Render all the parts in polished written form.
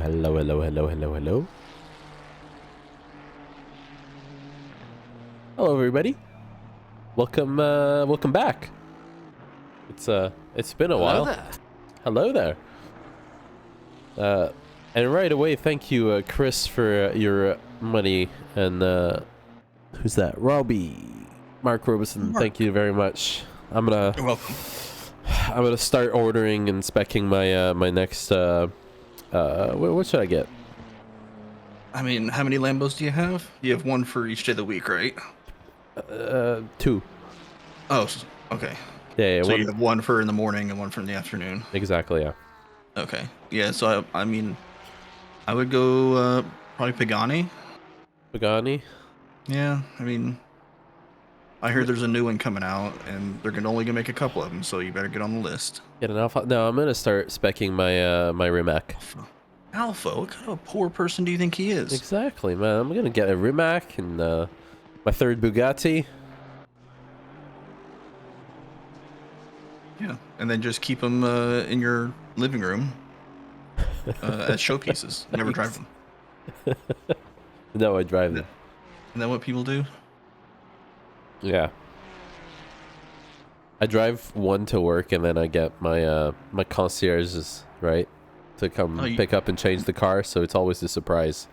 hello, hello, hello, hello, hello. Hello, everybody. Welcome back. It's been a Hello while. there. Hello there. And right away, thank you, Chris, for your money. And who's that? Robbie, Mark Robeson. Mark. Thank you very much. I'm You're welcome. gonna start ordering and specing my my next. What should I get? I mean, how many Lambos do you have? You have one for each day of the week, right? Two. Oh, okay. Yeah, So one. you have one for in the morning and one for in the afternoon. Exactly. Yeah. Okay. Yeah. So I mean, I would go probably Pagani. Pagani. Yeah. I mean, I heard there's a new one coming out, and they're only gonna make a couple of them, so you better get on the list. Get an alpha? No, I'm gonna start specing my my Rimac. Alpha. What kind of poor person do you think he is? Exactly, man. I'm gonna get a Rimac and my third Bugatti. Yeah. And then just keep them in your living room as showpieces. Never drive them. No, I drive them. Isn't that what people do? Yeah. I drive one to work and then I get my my concierges, right, to come pick up and change the car, so it's always a surprise.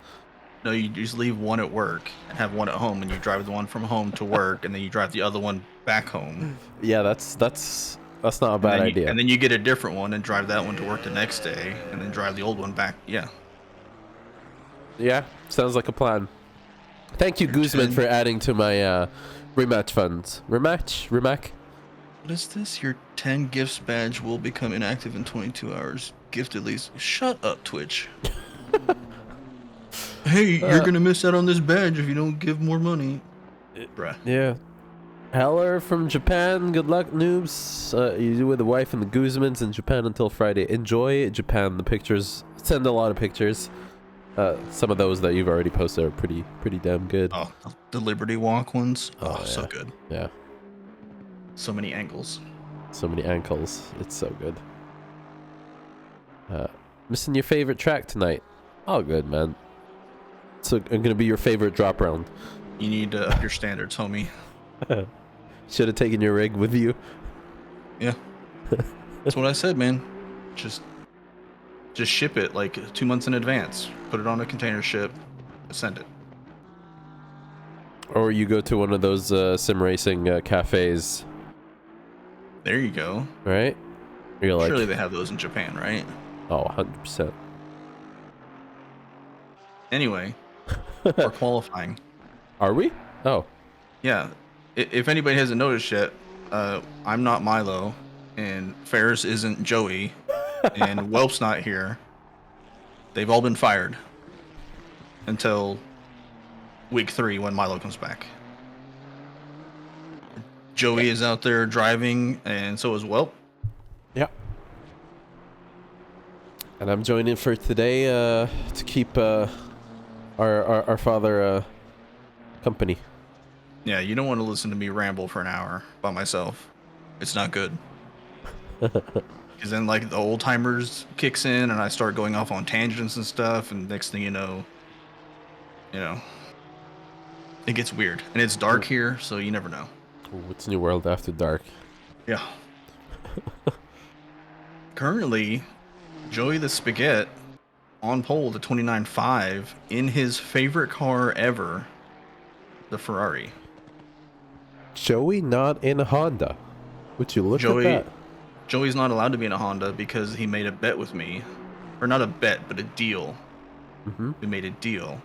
No, you just leave one at work and have one at home, and you drive the one from home to work, and then you drive the other one back home. Yeah, that's not a bad idea. And then you get a different one and drive that one to work the next day, and then drive the old one back. Yeah. Yeah, sounds like a plan. Thank you, Guzman, for adding to my rematch funds. Rimac? What is this? Your 10 gifts badge will become inactive in 22 hours. Gift at least. Shut up, Twitch. Hey, you're gonna miss out on this badge if you don't give more money. Bruh. Yeah. Heller from Japan. Good luck, noobs. You with the wife and the Guzmans in Japan until Friday. Enjoy Japan. The pictures. Send a lot of pictures. Some of those that you've already posted are pretty damn good. Oh, the Liberty Walk ones. Oh, yeah. so good. Yeah. So many angles. So many ankles. It's so good. Missing your favorite track tonight. All good, man. So I'm gonna be your favorite drop round. You need to up your standards, homie. Should have taken your rig with you. Yeah. That's what I said, man. Just ship it like 2 months in advance. Put it on a container ship. Send it. Or you go to one of those sim racing cafes. There you go. Right? You're like, surely they have those in Japan, right? Oh, 100%. Anyway, we're qualifying. Are we? Oh. Yeah. If anybody hasn't noticed yet, I'm not Milo, and Ferris isn't Joey, and Welp's not here. They've all been fired until week 3 when Milo comes back. Joey is out there driving, and so is Welp. Yeah. And I'm joining for today to keep our father company. Yeah, you don't want to listen to me ramble for an hour by myself. It's not good. Because then, like, the old timers kicks in, and I start going off on tangents and stuff, and next thing you know, it gets weird. And it's dark here, so you never know. What's New World After Dark? Yeah. Currently, Joey the Spaghetti on pole to 29.5 in his favorite car ever, the Ferrari. Joey not in a Honda. Would you look at that? Joey's not allowed to be in a Honda because he made a bet with me. Or not a bet, but a deal. Mm-hmm. We made a deal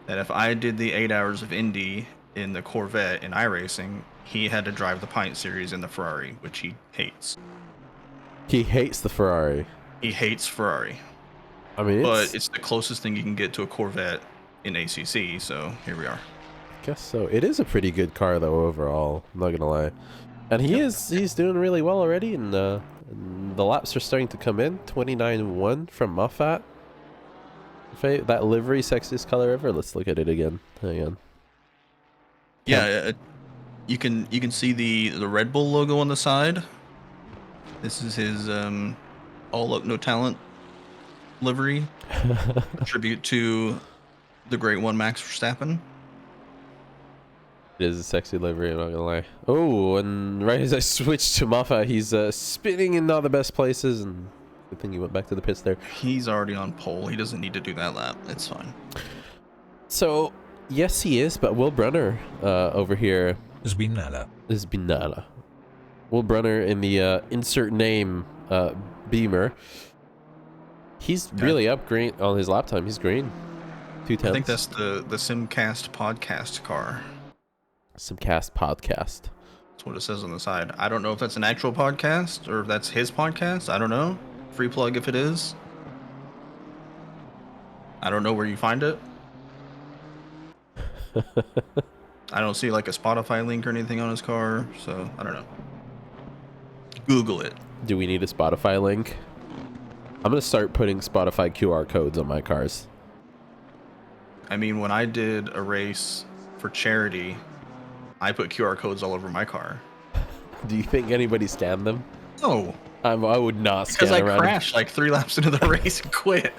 that if I did the 8 hours of Indy in the Corvette in iRacing, he had to drive the Pint Series in the Ferrari, which he hates. He hates the Ferrari. He hates Ferrari. I mean, but it's the closest thing you can get to a Corvette in ACC, so here we are. I guess so. It is a pretty good car, though, overall. I'm not gonna lie. And he's doing really well already, and the laps are starting to come in. 29.1 from Moffat. That livery, sexiest color ever. Let's look at it again. Hang on. Yeah, you can see the Red Bull logo on the side. This is his all luck no talent livery, a tribute to the great one Max Verstappen. It is a sexy livery, I'm not gonna lie. Oh, and right as I switched to Moffat, he's spinning in all the best places, and good thing he went back to the pits there. He's already on pole. He doesn't need to do that lap. It's fine. So, yes, he is, but Will Brunner over here is Binala. Will Brunner in the insert name Beamer. He's really up green on his lap time. He's green. 2 tenths. I think that's the Simcast podcast car. Simcast podcast. That's what it says on the side. I don't know if that's an actual podcast or if that's his podcast. I don't know. Free plug if it is. I don't know where you find it. I don't see like a Spotify link or anything on his car, so I don't know. Google it. Do we need a Spotify link? I'm gonna start putting Spotify QR codes on my cars. I mean, when I did a race for charity, I put QR codes all over my car. Do you think anybody scanned them? No. I would not scan because I around. crashed like 3 laps into the race and quit.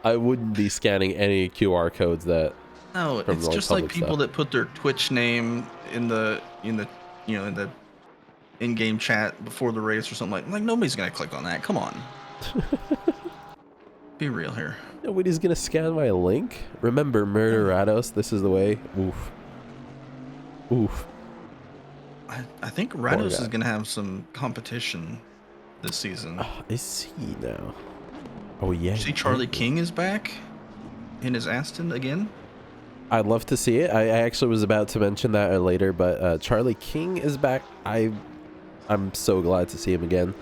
I wouldn't be scanning any QR codes that. No, it's just like people that put their Twitch name in the in-game chat before the race or something like nobody's gonna click on that. Come on. Be real here. Nobody's gonna scan my link. Remember, Murderados, this is the way. Oof. Oof. I think Rados is gonna have some competition this season. Is he now? Oh yeah. See, Charlie King is back in his Aston again. I'd love to see it. I actually was about to mention that later, but Charlie King is back. I'm so glad to see him again.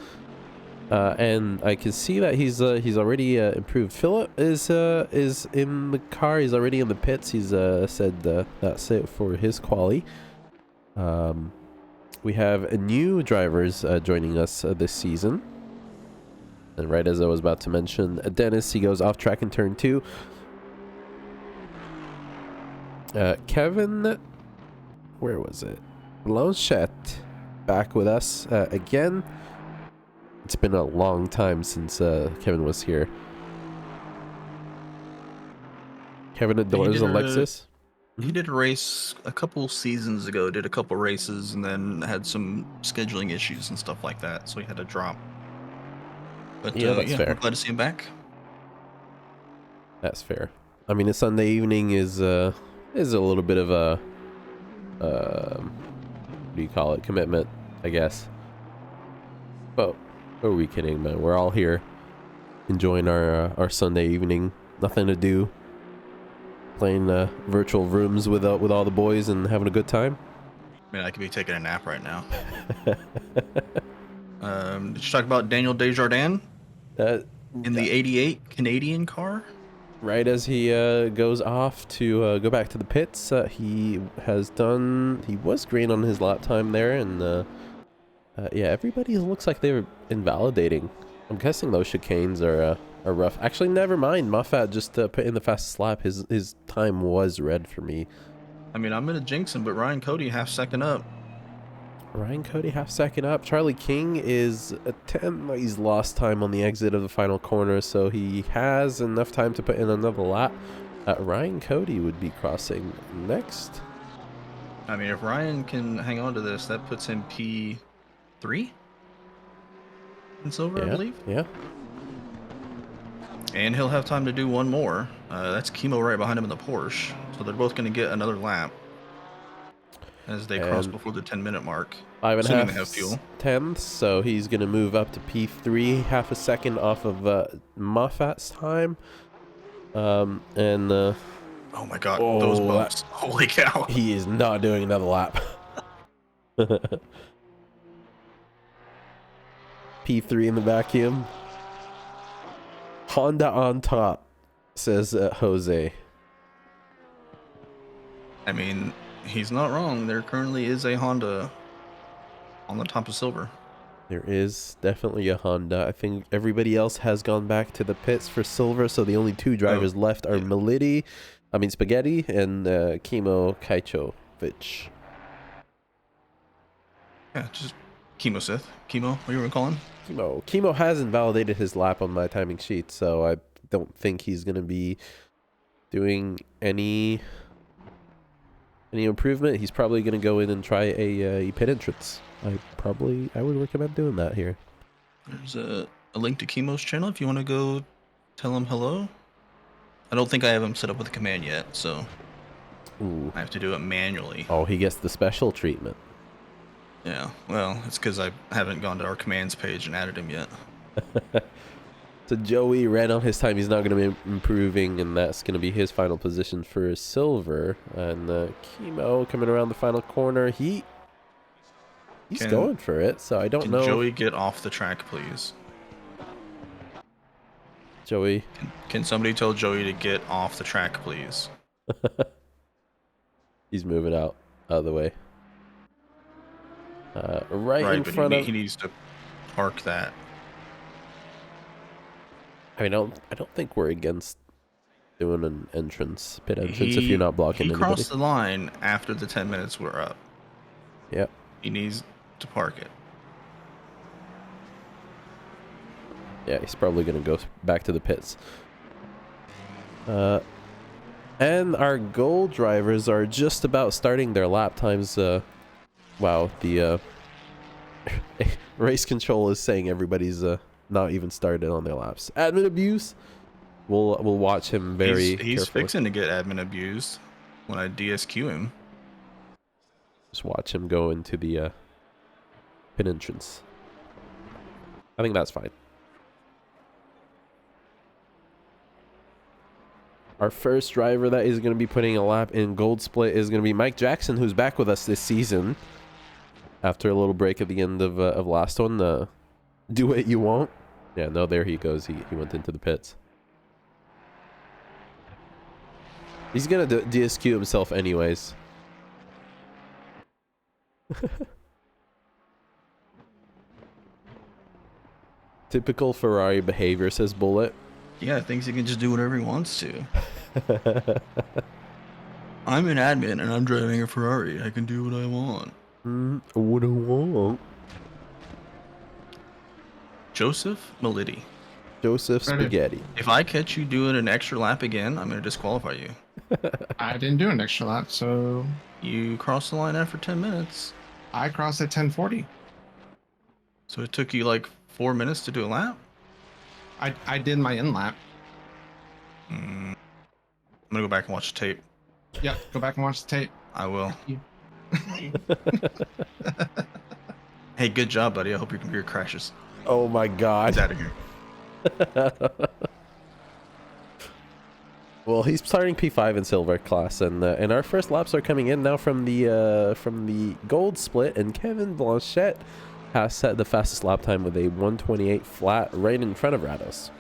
And I can see that he's already improved. Philip is in the car. He's already in the pits. He's said that's it for his quali. We have new drivers joining us this season. And right as I was about to mention, Dennis, he goes off track in turn 2. Kevin, where was it? Blanchette, back with us again. It's been a long time since Kevin was here. Kevin adores Alexis. He did a race a couple seasons ago, did a couple races, and then had some scheduling issues and stuff like that, so he had to drop. But yeah, that's fair. We're glad to see him back. That's fair. I mean, a Sunday evening is a little bit of a what do you call it? Commitment, I guess. But who are we kidding, man? We're all here enjoying our Sunday evening. Nothing to do. Playing virtual rooms with all the boys and having a good time. I mean, I could be taking a nap right now. Did you talk about Daniel Desjardins in the 88 Canadian car? Right as he goes off to go back to the pits, he was green on his lap time there, and yeah, everybody looks like they're invalidating. I'm guessing those chicanes are rough. Actually, never mind. Moffat just put in the fastest lap. His time was red for me. I mean, I'm gonna jinx him, but Ryan Cody half second up. Ryan Cody half second up. Charlie King is a 10. He's lost time on the exit of the final corner, so he has enough time to put in another lap. Ryan Cody would be crossing next. I mean, if Ryan can hang on to this, that puts him P3 in silver, I believe. Yeah. And he'll have time to do one more. That's Chemo right behind him in the Porsche, so they're both going to get another lap as they cross before the 10-minute mark. 5.5 tenths, so he's going to move up to P3, half a second off of Moffat's time. Oh my god, those bumps. Holy cow. He is not doing another lap. P3 in the vacuum. Honda on top, says Jose. I mean, he's not wrong. There currently is a Honda on the top of silver. There is definitely a Honda. I think everybody else has gone back to the pits for silver, so the only 2 drivers left are Spaghetti and Kimo Kaichovic. Yeah, just Chemo, what you were calling? Chemo hasn't validated his lap on my timing sheet, so I don't think he's gonna be doing any improvement. He's probably gonna go in and try a pit entrance. I would recommend doing that here. There's a link to Chemo's channel if you want to go tell him hello. I don't think I have him set up with a command yet, so Ooh. I have to do it manually. Oh, he gets the special treatment. Yeah, well, it's because I haven't gone to our commands page and added him yet. So Joey ran out his time. He's not going to be improving, and that's going to be his final position for silver. And Chemo coming around the final corner. He's going for it, so I don't know. Can Joey get off the track, please? Joey. Can somebody tell Joey to get off the track, please? He's moving out of the way. Right in front of... He needs to park that. I don't think we're against doing an pit entrance if you're not blocking anybody. He crossed the line after the 10 minutes were up. Yep. He needs to park it. Yeah, he's probably going to go back to the pits. And our goal drivers are just about starting their lap times. Wow, the race control is saying everybody's not even started on their laps. Admin abuse. We'll watch him very He's carefully. fixing to get admin abused when I DSQ him. Just watch him go into the pit entrance. I think that's fine. Our first driver that is going to be putting a lap in gold split is going to be Mike Jackson, who's back with us this season after a little break at the end of last one. Do what you want. Yeah, no, there he goes. He went into the pits. He's going to DSQ himself anyways. Typical Ferrari behavior, says Bullet. Yeah, thinks he can just do whatever he wants to. I'm an admin and I'm driving a Ferrari. I can do what I want. What I want. Joseph Meliti. Joseph Spaghetti. If I catch you doing an extra lap again, I'm going to disqualify you. I didn't do an extra lap, so... You crossed the line after 10 minutes. I crossed at 10:40. So it took you like 4 minutes to do a lap? I did my in lap. I'm going to go back and watch the tape. Yep, go back and watch the tape. I will. Hey, good job, buddy. I hope your computer crashes. Oh my god. Get out of here. Well, he's starting P5 in silver class, and our first laps are coming in now from the gold split, and Kevin Blanchette has set the fastest lap time with a 1:28 flat right in front of Rados.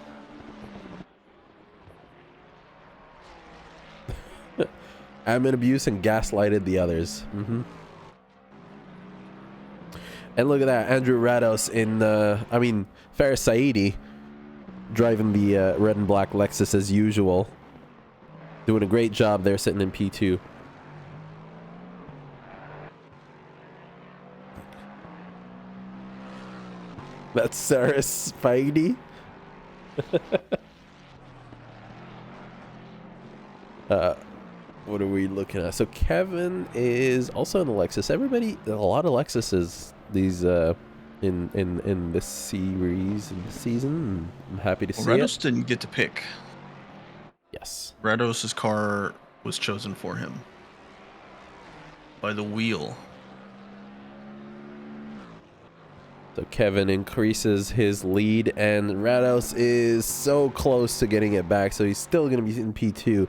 Admin abuse and gaslighted the others. And look at that, Andrew Rados in, Faris Saidi driving the red and black Lexus as usual. Doing a great job there, sitting in P2. That's Sarah Spidey. What are we looking at? So Kevin is also in the Lexus. Everybody, a lot of Lexuses these in this series and this season. I'm happy to see Rados it. didn't get to pick. Yes. Rados' car was chosen for him by the wheel. So Kevin increases his lead, and Rados is so close to getting it back, so he's still going to be in P2.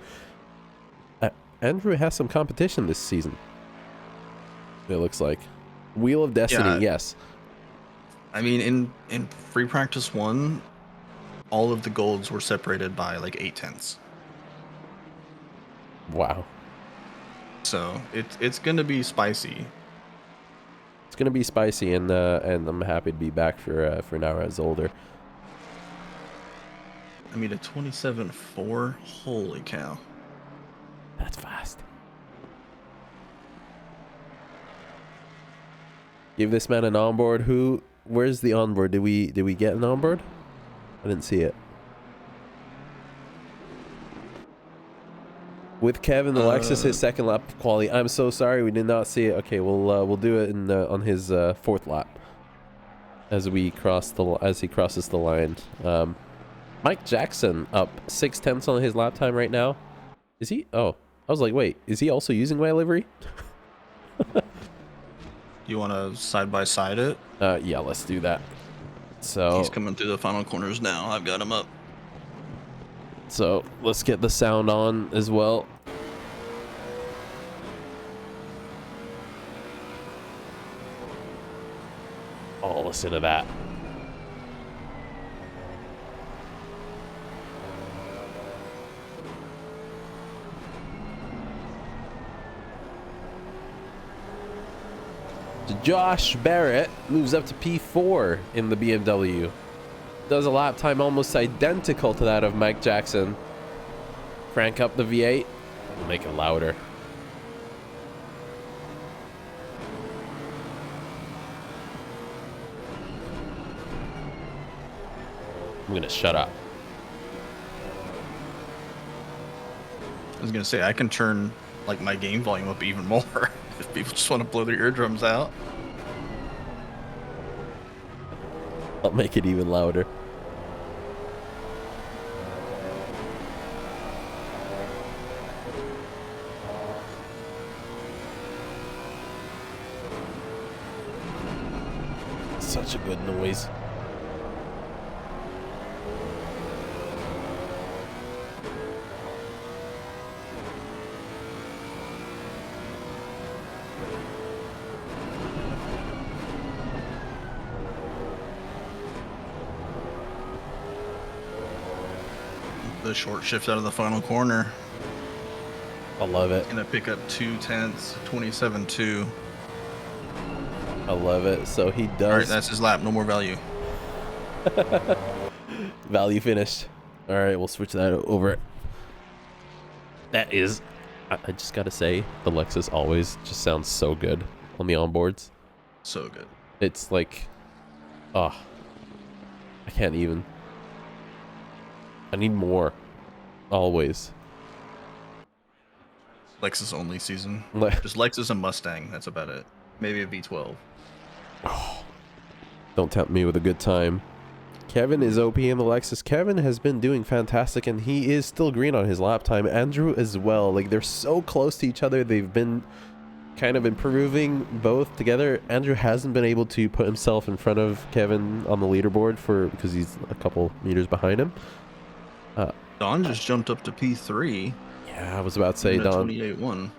Andrew has some competition this season, it looks like. Wheel of Destiny, Yeah. yes. I mean, in free practice 1, all of the golds were separated by like 8/10. Wow. So it's going to be spicy. It's going to be spicy, and I'm happy to be back for now at Zolder. I mean, a 27.4, holy cow. That's fast. Give this man an onboard. Where's the onboard? Did we get an onboard? I didn't see it. With Kevin, the Lexus, his second lap of quality. I'm so sorry, we did not see it. Okay, we'll do it in on his fourth lap as he crosses the line. Mike Jackson up 6/10 on his lap time right now. Is he? Oh, I was like, wait, is he also using my livery? You want to side by side it? Yeah, let's do that. So He's coming through the final corners now. I've got him up. So let's get the sound on as well. Oh, listen to that. Josh Barrett moves up to P4 in the BMW. Does a lap time almost identical to that of Mike Jackson. Crank up the V8. We'll make it louder. I'm gonna shut up. I was gonna say I can turn like my game volume up even more if people just want to blow their eardrums out. I'll make it even louder. Such a good noise. The short shift out of the final corner. I love it. Gonna pick up 2/10, 27.2. I love it. So he does. All right, that's his lap. No more value. Value finished. All right, we'll switch that over. That is, I just gotta say, the Lexus always just sounds so good on the onboards. So good. It's like, oh, I can't even. I need more. Always. Lexus only season. Le- Just Lexus and Mustang. That's about it. Maybe a V12. Oh, don't tempt me with a good time. Kevin is OP in the Lexus. Kevin has been doing fantastic, and he is still green on his lap time. Andrew as well. Like, they're so close to each other. They've been kind of improving both together. Andrew hasn't been able to put himself in front of Kevin on the leaderboard because he's a couple meters behind him. Don just jumped up to P3. Yeah, I was about to say Don. 28-1.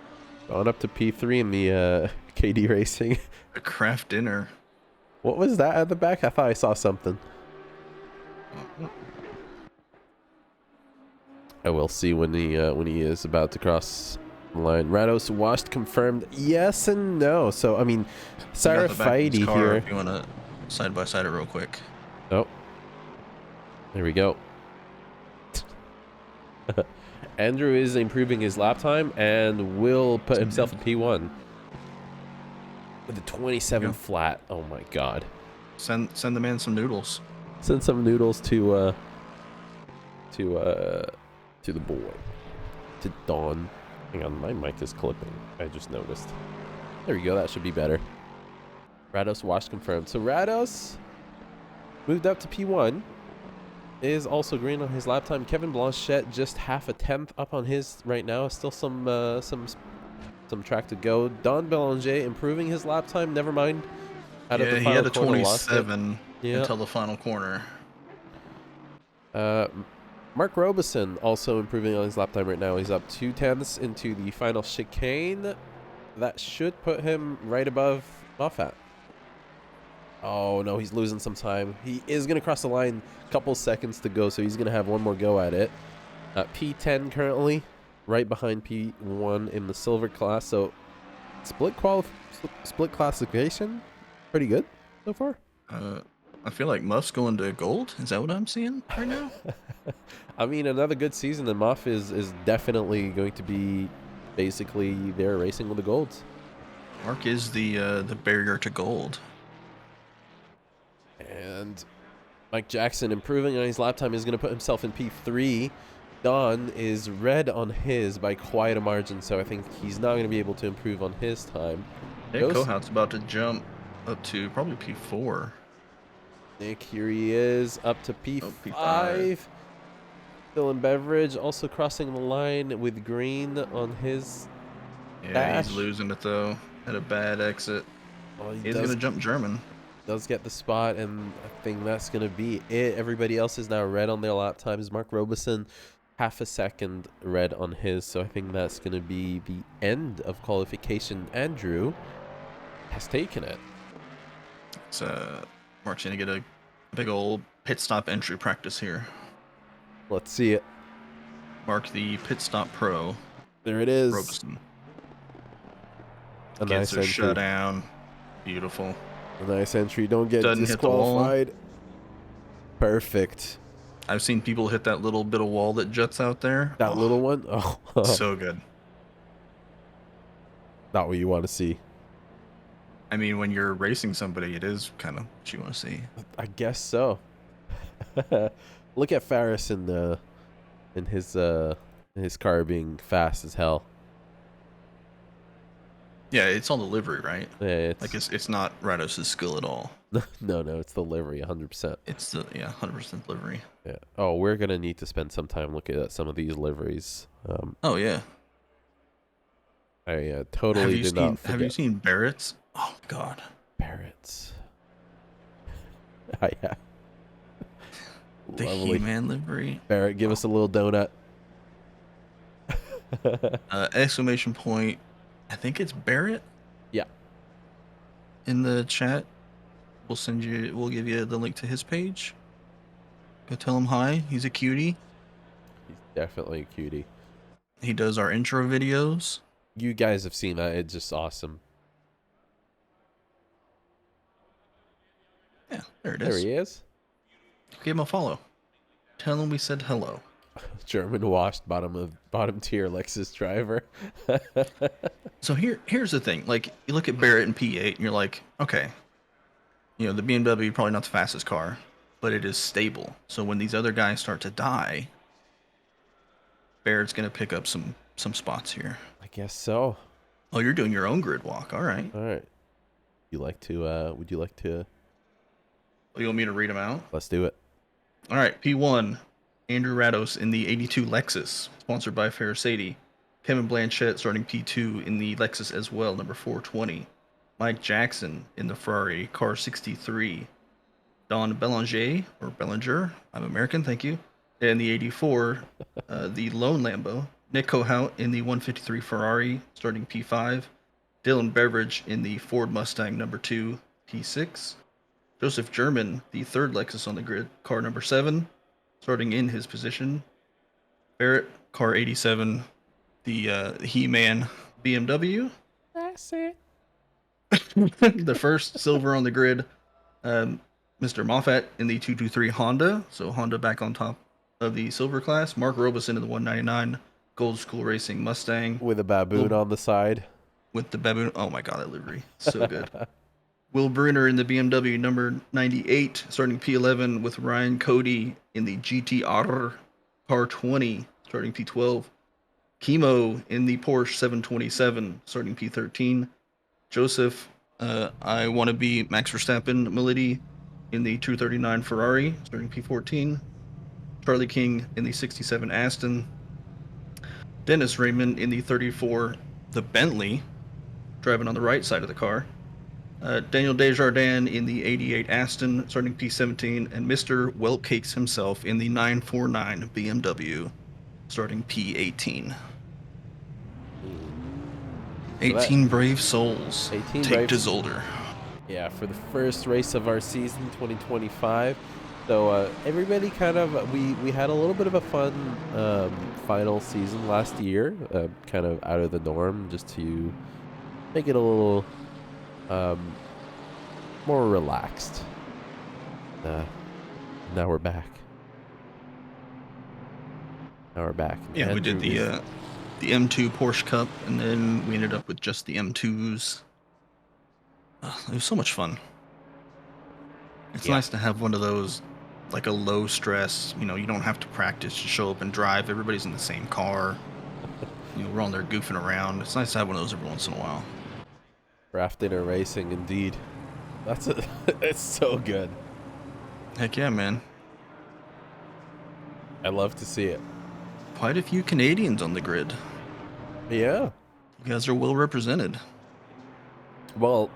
Don up to P3 in the KD Racing. A craft dinner. What was that at the back? I thought I saw something. I will see when he is about to cross the line. Rados washed confirmed. Yes and no. So I mean, Sarah Fighty here. If you want to side by side it real quick. Oh, there we go. Andrew is improving his lap time and will put himself in P1 with a 27 flat. Oh my god. Send the man some noodles. Send some noodles to the boy. To Dawn. Hang on, my mic is clipping. I just noticed. There we go, that should be better. Rados wash confirmed. So Rados moved up to P1. Is also green on his lap time. Kevin Blanchette just half a tenth up on his right now. Still some track to go. Don Belanger improving his lap time. Never mind. He had a 27 until the final corner. Mark Robeson also improving on his lap time right now. He's up 2/10 into the final chicane. That should put him right above Moffat. Oh no, he's losing some time. He is going to cross the line. Couple seconds to go, so he's going to have one more go at it. P10 currently, right behind P1 in the silver class. So split classification, pretty good so far. I feel like Muff's going to gold. Is that what I'm seeing right now? I mean, another good season, and Muff is definitely going to be basically there racing with the golds. Mark is the barrier to gold. And Mike Jackson improving on his lap time is going to put himself in P3. Don is red on his by quite a margin, so I think he's not going to be able to improve on his time. Nick Kohout's about to jump up to probably P4. Nick, here he is, up to P5. Oh, P5. Dylan Beveridge also crossing the line with green on his dash. He's losing it though. Had a bad exit. Well, He's going to jump German. Does get the spot, and I think that's going to be it. Everybody else is now red on their lap times. Mark Robeson, half a second red on his, so I think that's going to be the end of qualification. Andrew has taken it. It's Mark's going to get a big old pit stop entry practice here. Let's see it. Mark the pit stop pro. There it is. Robeson. A Gets nice a entry. shutdown. Beautiful. A nice entry. Don't get Doesn't hit the wall. disqualified. Perfect. I've seen people hit that little bit of wall that juts out there. That little one? Oh, So good. not what you want to see. I mean, when you're racing somebody, it is kind of what you want to see. I guess so. Look at Ferris in his car being fast as hell. Yeah, it's on the livery, right? Yeah, It's not Rados' skill at all. no, it's the livery, 100%. It's the 100% livery. Yeah. Oh, we're gonna need to spend some time looking at some of these liveries. Oh yeah. I totally did not forget. Have you seen Barrett's? Oh my God. Parrots? Yeah. The Lovely. He-Man livery. Barrett, give us a little donut. Exclamation point. I think it's Barrett. Yeah. In the chat, we'll give you the link to his page. Go tell him hi. He's a cutie. He's definitely a cutie. He does our intro videos. You guys have seen that. It's just awesome. Yeah, there it is. There he is. Give him a follow. Tell him we said hello. German washed bottom tier Lexus driver. So here's the thing. Like, you look at Barrett and P8 and you're like, okay, you know, the BMW probably not the fastest car, but it is stable. So when these other guys start to die, Barrett's gonna pick up some spots here. I guess so. Oh, you're doing your own grid walk. All right. All right. Would you like to Oh, you want me to read them out? let's do it. All right. P1, Andrew Rados in the 82 Lexus, sponsored by Ferracity. Kevin Blanchett starting P2 in the Lexus as well, number 420. Mike Jackson in the Ferrari car 63. Don Bellinger, I'm American, thank you. In the 84, the lone Lambo. Nick Kohout in the 153 Ferrari, starting P5. Dylan Beveridge in the Ford Mustang number 2, P6. Joseph German, the third Lexus on the grid, car number 7, starting in his position. Barrett, car 87, the He-Man BMW. That's it. The first silver on the grid. Mr. Moffat in the 223 Honda, so Honda back on top of the silver class. Mark Robeson in the 199 Gold School Racing Mustang. With a baboon on the side. With the baboon. Oh my God, that livery. So good. Will Bruner in the BMW number 98, starting P11 with Ryan Cody in the GT3 car 20, starting P12. Chemo in the Porsche 727, starting P13. Joseph, I want to be Max Verstappen Milady in the 239 Ferrari, starting P14. Charlie King in the 67 Aston. Dennis Raymond in the 34, the Bentley, driving on the right side of the car. Daniel Desjardins in the 88 Aston, starting P17, and Mr. Weltcakes himself in the 949 BMW, starting P18. 18 brave souls 18 take brave- to Zolder. Yeah, for the first race of our season 2025. So everybody kind of we had a little bit of a fun final season last year, kind of out of the norm, just to make it a little more relaxed. Now we're back. Yeah, we did the M2 Porsche Cup, and then we ended up with just the M2s. It was so much fun. It's Yeah. nice to have one of those, like a low stress, you know, you don't have to practice, just show up and drive. Everybody's in the same car. You know, we're on there goofing around. It's nice to have one of those every once in a while. Craft dinner racing, indeed. That's it. It's so good. Heck yeah, man. I love to see it. Quite a few Canadians on the grid. Yeah. You guys are well represented. Well,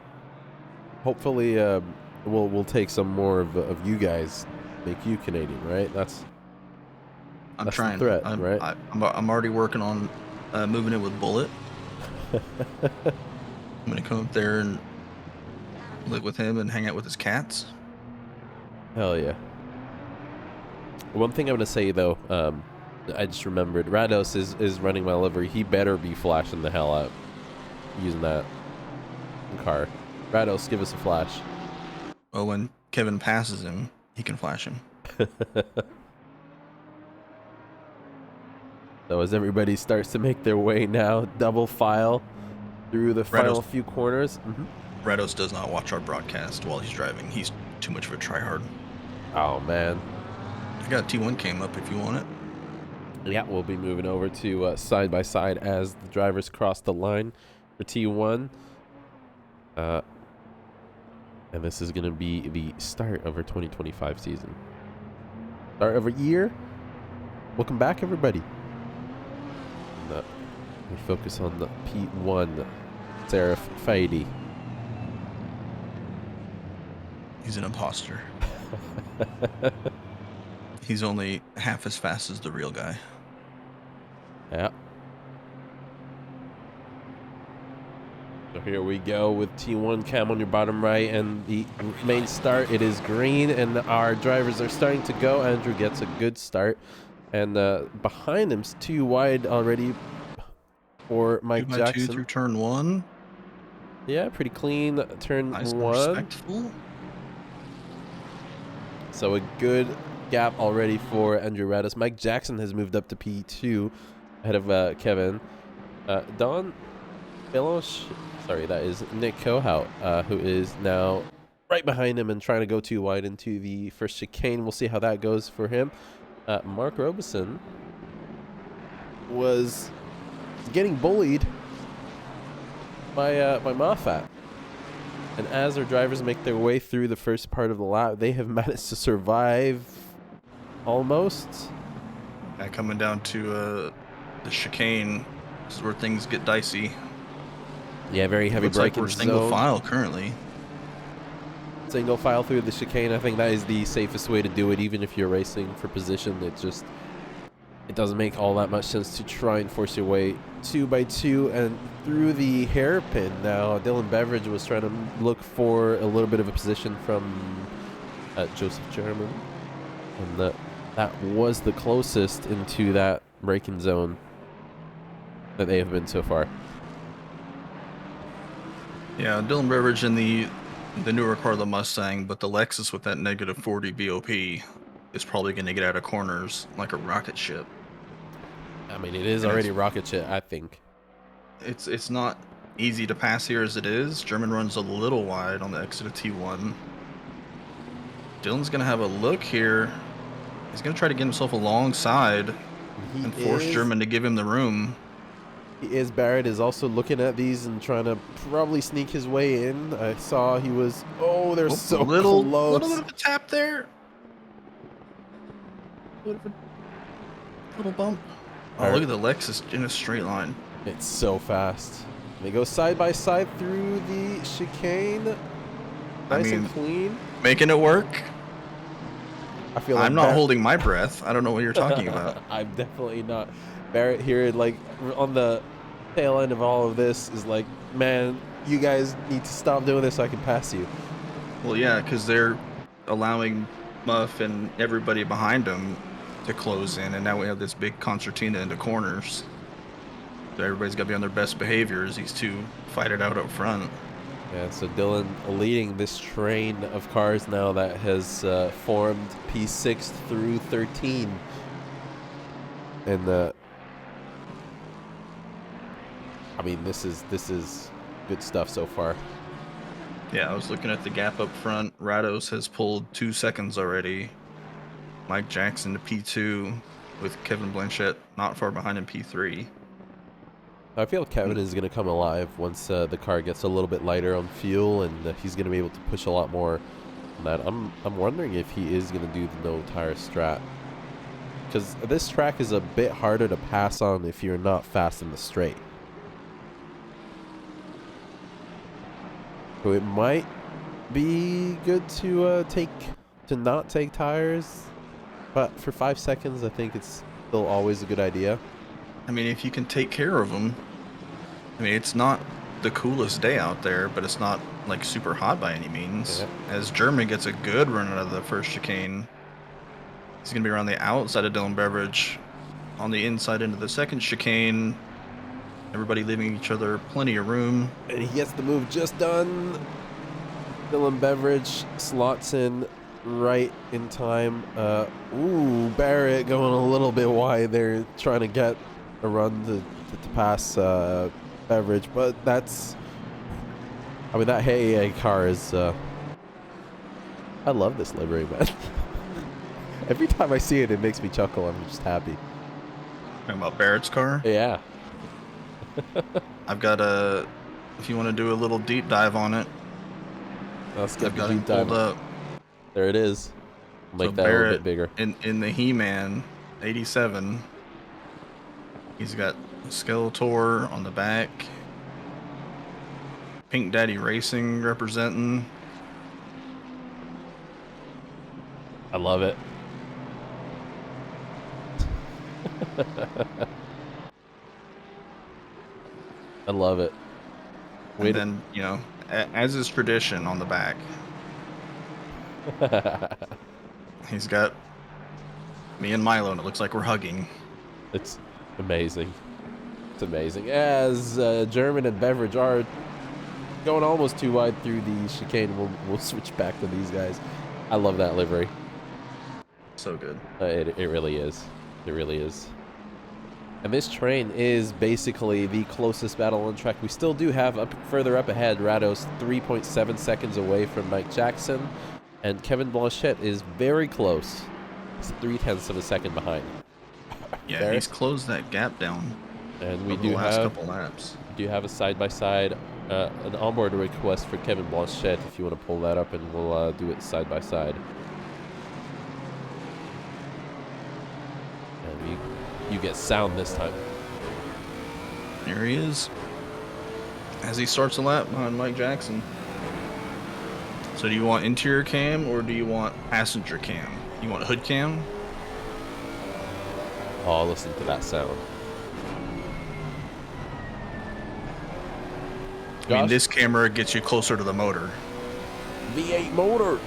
hopefully, we'll take some more of you guys, make you Canadian, right? That's I'm the trying. threat, I'm, right? I'm already working on moving in with Bullet. I'm gonna come up there and live with him and hang out with his cats. Hell yeah. One thing I'm gonna say though, I just remembered Rados is running my livery. He better be flashing the hell out using that car. Rados, give us a flash. Oh, when Kevin passes him, he can flash him. So as everybody starts to make their way now, double file through the final Rados, few corners. Rados does not watch our broadcast while he's driving. He's too much of a tryhard. Oh man. I got T1 came up if you want it. Yeah, we'll be moving over to side by side as the drivers cross the line for T1. And this is going to be the start of our 2025 season. Start of a year. Welcome back, everybody. And, we focus on the P1, Seraph Fady. He's an imposter. He's only half as fast as the real guy. Yeah. So here we go with T1 cam on your bottom right and the main start. It is green and our drivers are starting to go. Andrew gets a good start. And behind him's too wide already for Mike 2x2 Jackson. through turn 1. Yeah, pretty clean turn Nice 1. respectful. So a good gap already for Andrew Rados. Mike Jackson has moved up to P2 ahead of Kevin. Don Belosh, sorry, that is Nick Kohout, who is now right behind him and trying to go too wide into the first chicane. We'll see how that goes for him. Mark Robeson was getting bullied by Moffat. And as our drivers make their way through the first part of the lap, they have managed to survive almost. And coming down to the chicane, this is where things get dicey. Yeah, very heavy Looks like braking we're single zone. file currently. Single file through the chicane. I think that is the safest way to do it, even if you're racing for position. It doesn't make all that much sense to try and force your way 2x2 and through the hairpin. Now Dylan Beveridge was trying to look for a little bit of a position from Joseph German, and that was the closest into that braking zone that they have been so far. Yeah, Dylan Beveridge in the newer car, the Mustang, but the Lexus with that negative 40 BOP is probably going to get out of corners like a rocket ship. I mean, it is And already rocket ship, I think. It's not easy to pass here as it is. German runs a little wide on the exit of T1. Dylan's going to have a look here. He's going to try to get himself alongside and force German to give him the room. He is. Barrett is also looking at these and trying to probably sneak his way in. I saw he was. Oh, they're so close. Little bit of a tap there. Little bump. Oh, look at the Lexus in a straight line. It's so fast. They go side by side through the chicane. Nice and clean. Making it work. I feel like I'm not holding my breath. I don't know what you're talking about. I'm definitely not. Barrett here, like on the tail end of all of this, is like, man, you guys need to stop doing this so I can pass you. Well, yeah, because they're allowing Muff and everybody behind him to close in, and now we have this big concertina into corners. So everybody's got to be on their best behavior as these two fight it out up front. Yeah, so Dylan leading this train of cars now that has formed P6 through 13. And I mean, this is good stuff so far. Yeah, I was looking at the gap up front. Rados has pulled 2 seconds already. Mike Jackson to P2 with Kevin Blanchett not far behind in P3. I feel Kevin is going to come alive once the car gets a little bit lighter on fuel, and he's going to be able to push a lot more on that. I'm wondering if he is going to do the no tire strat, because this track is a bit harder to pass on if you're not fast in the straight. So it might be good to not take tires, but for 5 seconds, I think it's still always a good idea. I mean, if you can take care of them, I mean, it's not the coolest day out there, but it's not like super hot by any means. Yeah. As German gets a good run out of the first chicane, he's going to be around the outside of Dylan Beveridge, on the inside into the second chicane. Everybody leaving each other plenty of room. And he gets the move just done. Dylan Beveridge slots in right in time. Ooh, Barrett going a little bit wide there, trying to get a run to pass Beveridge, but that's, I mean, that Hey car is, I love this livery, man. Every time I see it, it makes me chuckle. I'm just happy. Talking about Barrett's car? Yeah. I've got a, if you want to do a little deep dive on it, Let's get I've the got him deep dive. pulled up. There it is. Make So that Barrett, a little bit bigger. In the He-Man 87, he's got Skeletor on the back. Pink Daddy Racing representing. I love it. I love it. And then, you know, as is tradition on the back, he's got me and Milo, and it looks like we're hugging. It's amazing. It's amazing. As German and Beveridge are going almost too wide through the chicane, we'll switch back to these guys. I love that livery. So good. It really is. It really is. And this train is basically the closest battle on track. We still do have further up ahead, Rados 3.7 seconds away from Mike Jackson, and Kevin Blanchett is very close. He's 0.3 of a second behind. Yeah, There. he's closed that gap down. And we over do the last have couple laps. side-by-side an onboard request for Kevin Blanchett if you want to pull that up, and we'll do it side-by-side. And you get sound this time. Here he is, as he starts a lap behind Mike Jackson. So do you want interior cam or do you want passenger cam? You want hood cam? Oh, listen to that sound. I mean, Josh? this camera gets you closer to the motor. V8 motor.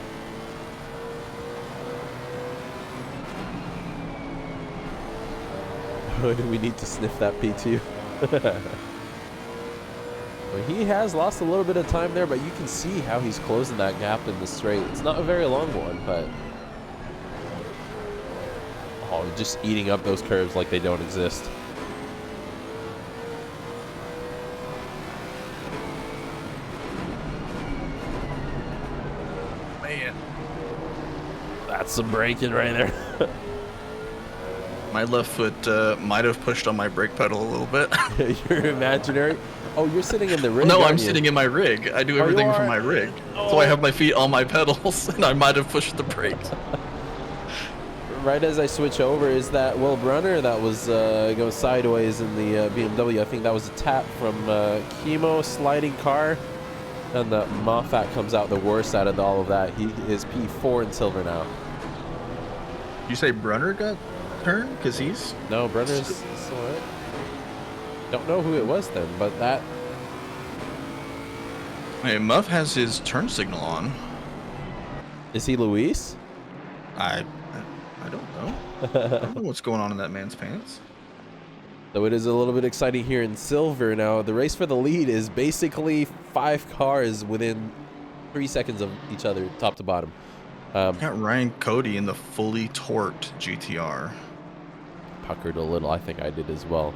Do we need to sniff that P2? Well, he has lost a little bit of time there, but you can see how he's closing that gap in the straight. It's not a very long one, but oh, just eating up those curves like they don't exist. Man, That's some braking right there. my left foot might have pushed on my brake pedal a little bit. You're imaginary. Oh, you're sitting in the rig. No, I'm aren't you? sitting in my rig. I do Oh, you everything from are? my rig. Oh. So I have my feet on my pedals, and I might have pushed the brakes. Right as I switch over is that Will Brunner that was going sideways in the BMW. I think that was a tap from Chemo sliding car. And the Moffat comes out the worst out of all of that. He is P4 in silver now. You say Brunner got turned? Because he's... No, Brunner's still right. Don't know who it was then, but that... Hey, Muff has his turn signal on. Is he Luis? I don't know. I don't know what's going on in that man's pants. So it is a little bit exciting here in silver now. The race for the lead is basically 5 cars within 3 seconds of each other, top to bottom. Got Ryan Cody in the fully torqued GTR. Puckered a little. I think I did as well.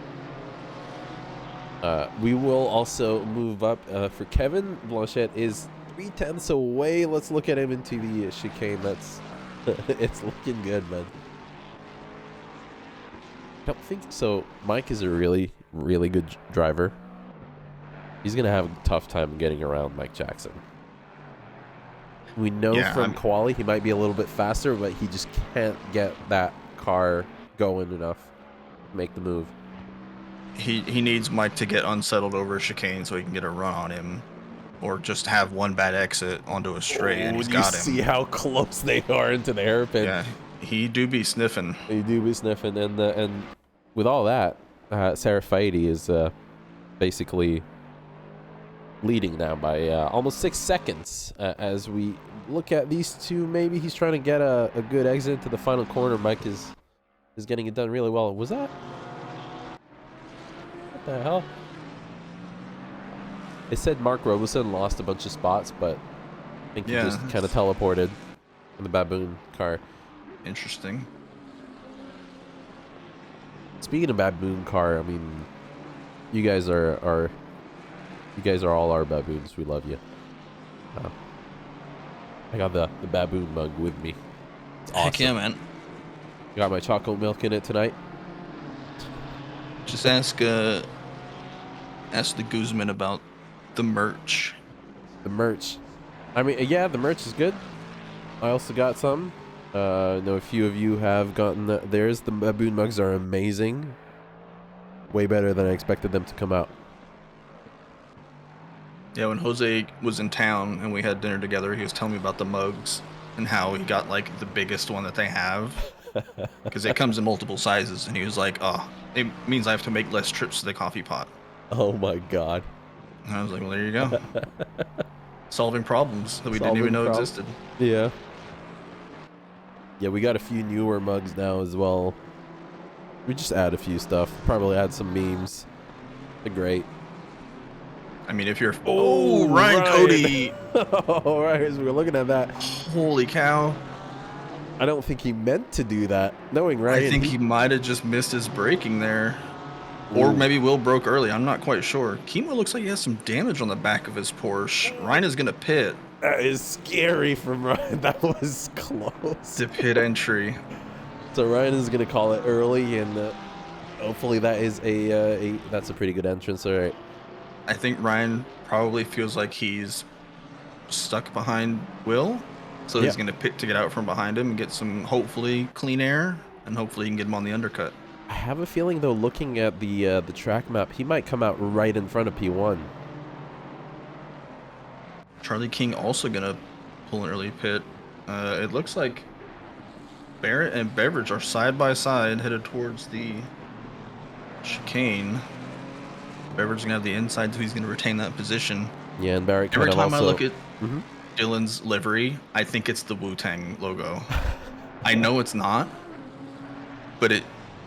We will also move up for Kevin Blanchett is 3/10 away. Let's look at him into the chicane. That's it's looking good, man. I don't think so. Mike is a really, really good driver. He's gonna have a tough time getting around Mike Jackson. We know from quali he might be a little bit faster, but he just can't get that car going enough to make the move. He needs Mike to get unsettled over a chicane so he can get a run on him, or just have one bad exit onto a straight, and he's got him. You see how close they are into the hairpin. Yeah, he do be sniffing. He do be sniffing, and with all that, Sarah Faidi is basically leading now by almost 6 seconds. As we look at these two, maybe he's trying to get a good exit into the final corner. Mike is getting it done really well. Was that? What the hell? It said Mark Robeson lost a bunch of spots, but I think he just kind of teleported in the baboon car. Interesting. Speaking of baboon car, I mean, you guys are all our baboons. We love you. I got the baboon mug with me. It's awesome. Heck yeah, man. Got my chocolate milk in it tonight. Just ask the Guzman about the merch. The merch. I mean, yeah, the merch is good. I also got some. I know a few of you have gotten theirs. The baboon mugs are amazing. Way better than I expected them to come out. Yeah, when Jose was in town and we had dinner together, he was telling me about the mugs and how he got like the biggest one that they have. Because it comes in multiple sizes, and he was like, oh, it means I have to make less trips to the coffee pot. Oh my god. And I was like, well, there you go. Solving problems that we didn't even know existed. Yeah. Yeah, we got a few newer mugs now as well. We just add a few stuff. Probably add some memes. They're great. I mean, if you're... Oh, Ryan Cody! All right, as we're looking at that. Holy cow. I don't think he meant to do that. Knowing Ryan... I think he might have just missed his braking there. Or maybe Will broke early. I'm not quite sure. Kimo looks like he has some damage on the back of his Porsche. Ryan is going to pit. That is scary from Ryan. That was close. The pit entry. So Ryan is going to call it early, and hopefully that is that's a pretty good entrance. All right. I think Ryan probably feels like he's stuck behind Will. So he's going to pit to get out from behind him and get some, hopefully, clean air. And hopefully he can get him on the undercut. I have a feeling, though, looking at the track map, he might come out right in front of P1. Charlie King also going to pull an early pit. It looks like Barrett and Beveridge are side by side headed towards the chicane. Beveridge going to have the inside, so he's going to retain that position. Yeah, and Barrett Every time I look at Mm-hmm. Dylan's livery, I think it's the Wu-Tang logo. I know it's not, but it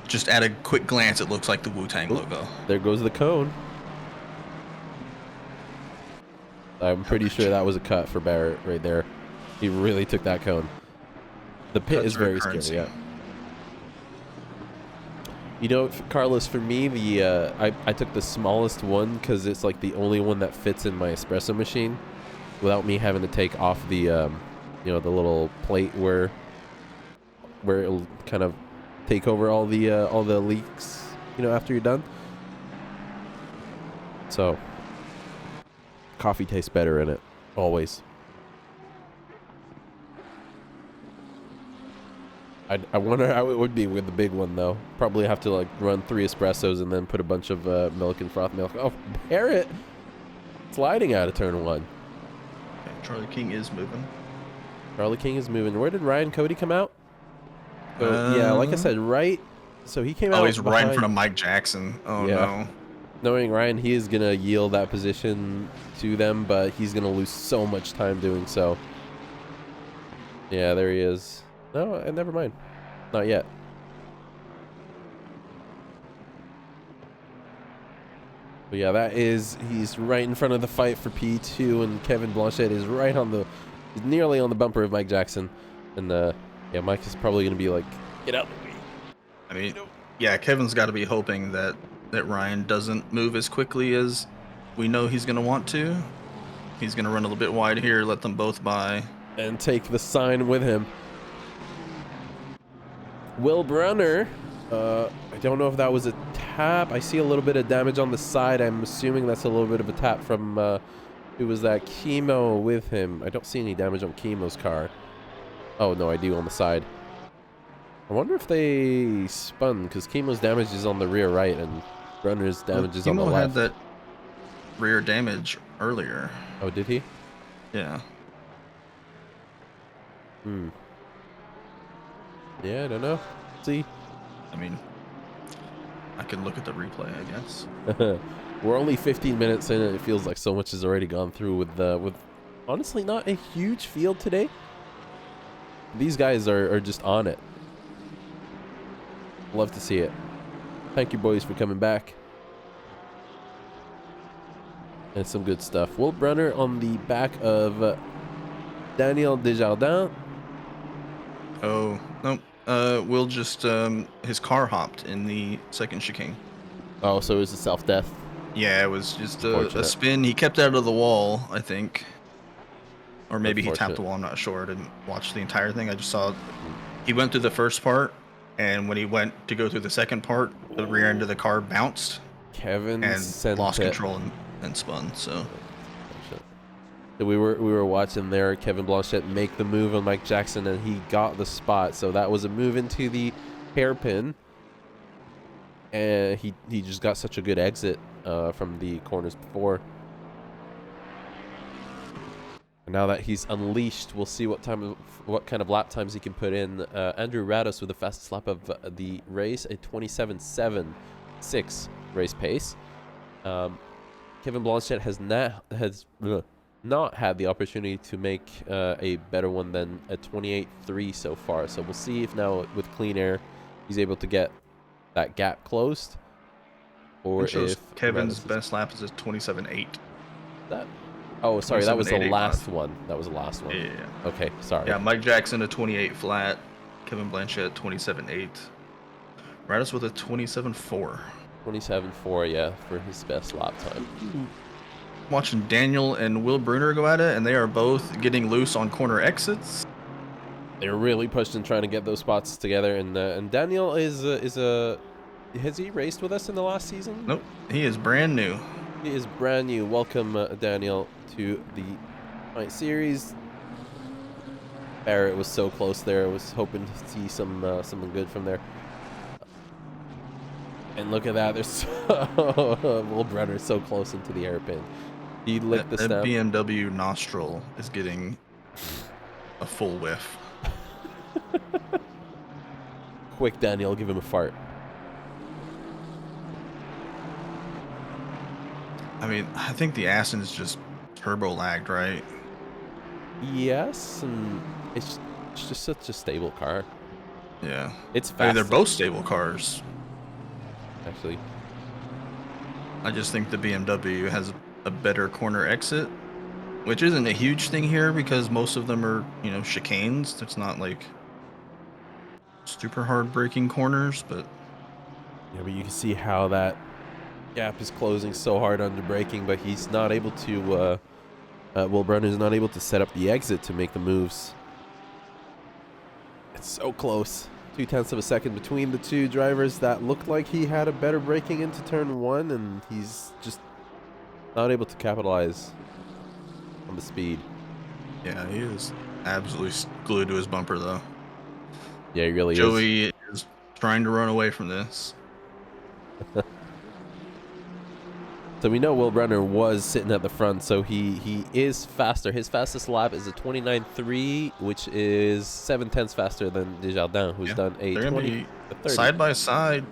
just at a quick glance, it looks like the Wu-Tang logo. There goes the cone. I'm pretty sure that was a cut for Barrett right there. He really took that cone. The pit is very scary, yeah. You know, Carlos, for me, I took the smallest one because it's like the only one that fits in my espresso machine, without me having to take off the, you know, the little plate where it'll kind of take over all the leaks, you know, after you're done. So, coffee tastes better in it, always. I wonder how it would be with the big one, though. Probably have to, like, run 3 espressos and then put a bunch of milk and froth milk. Oh, Barrett! Sliding out of turn 1. Okay, Charlie King is moving. Charlie King is moving. Where did Ryan Cody come out? So, yeah, like I said, right. So he came out. Oh, he's right in front of Mike Jackson. Oh, yeah. No. Knowing Ryan, he is going to yield that position to them, but he's going to lose so much time doing so. Yeah, there he is. No, never mind. Not yet. But yeah, he's right in front of the fight for P2, and Kevin Blanchet is right on he's nearly on the bumper of Mike Jackson. And yeah, Mike is probably going to be like, get out of the way. I mean, yeah, Kevin's got to be hoping that Ryan doesn't move as quickly as we know he's going to want to. He's going to run a little bit wide here, let them both by. And take the sign with him. Will Brunner, I don't know if that was a tap. I see a little bit of damage on the side. I'm assuming that's a little bit of a tap from, who was that? Chemo with him. I don't see any damage on Chemo's car. Oh, no, I do on the side. I wonder if they spun, because Chemo's damage is on the rear right, and Brunner's damage is on the Chemo left. had that rear damage earlier. Oh, did he? Yeah. Yeah, I don't know. See? I mean, I can look at the replay, I guess. We're only 15 minutes in, and it feels like so much has already gone through with honestly not a huge field today. These guys are just on it. Love to see it. Thank you, boys, for coming back. And some good stuff. Will Brunner on the back of Daniel Desjardins. Oh, no. Will just, his car hopped in the second chicane. Oh, so it was a self-death. Yeah, it was just a spin. He kept out of the wall, I think. Or maybe he tapped the wall, I'm not sure. I didn't watch the entire thing. I just saw he went through the first part, and when he went to go through the second part, the rear end of the car bounced. Kevin and lost control and spun, so. So we were watching there Kevin Blanchette make the move on Mike Jackson, and he got the spot. So that was a move into the hairpin, and he just got such a good exit from the corners before. And now that he's unleashed, we'll see what kind of lap times he can put in. Andrew Rados with the fastest lap of the race, a 27.76 race pace. Kevin Blanchette has not had the opportunity to make a better one than a 28.3 so far. So we'll see if now with clean air he's able to get that gap closed, or if Kevin's best lap is a 27.8. That. Oh, sorry, that was the last one. That was the last one. Yeah. Okay, sorry. Yeah, Mike Jackson a 28 flat, Kevin Blanchette 27.8. Rados with a 27.4. 27.4, yeah, for his best lap time. Watching Daniel and Will Brunner go at it, and they are both getting loose on corner exits. They're really pushing, trying to get those spots together, and Daniel is has he raced with us in the last season? Nope, he is brand new. He is brand new. Welcome, Daniel, to the Night Series. Barrett was so close there. I was hoping to see something good from there. And look at that. There's Will Brunner so close into the hairpin. He licked the stem. That BMW nostril is getting a full whiff. Quick, Daniel, give him a fart. I mean, I think the Aston is just turbo lagged, right? Yes, and it's just such a stable car. Yeah. It's fast. I mean, they're both stable cars. Actually. I just think the BMW has a better corner exit, which isn't a huge thing here because most of them are, chicanes. It's not like super hard braking corners, but yeah, but you can see how that gap is closing so hard under braking, but he's not able to Will Brunner's not able to set up the exit to make the moves. It's so close. 0.2 of a second between the two drivers. That looked like he had a better braking into turn one, and he's just not able to capitalize on the speed. Yeah, he is absolutely glued to his bumper, though. Yeah, he really is. Joey is trying to run away from this. So we know Will Brunner was sitting at the front, so he is faster. His fastest lap is a 29.3, which is 0.7 faster than Desjardins, who's done a 20. Side by side.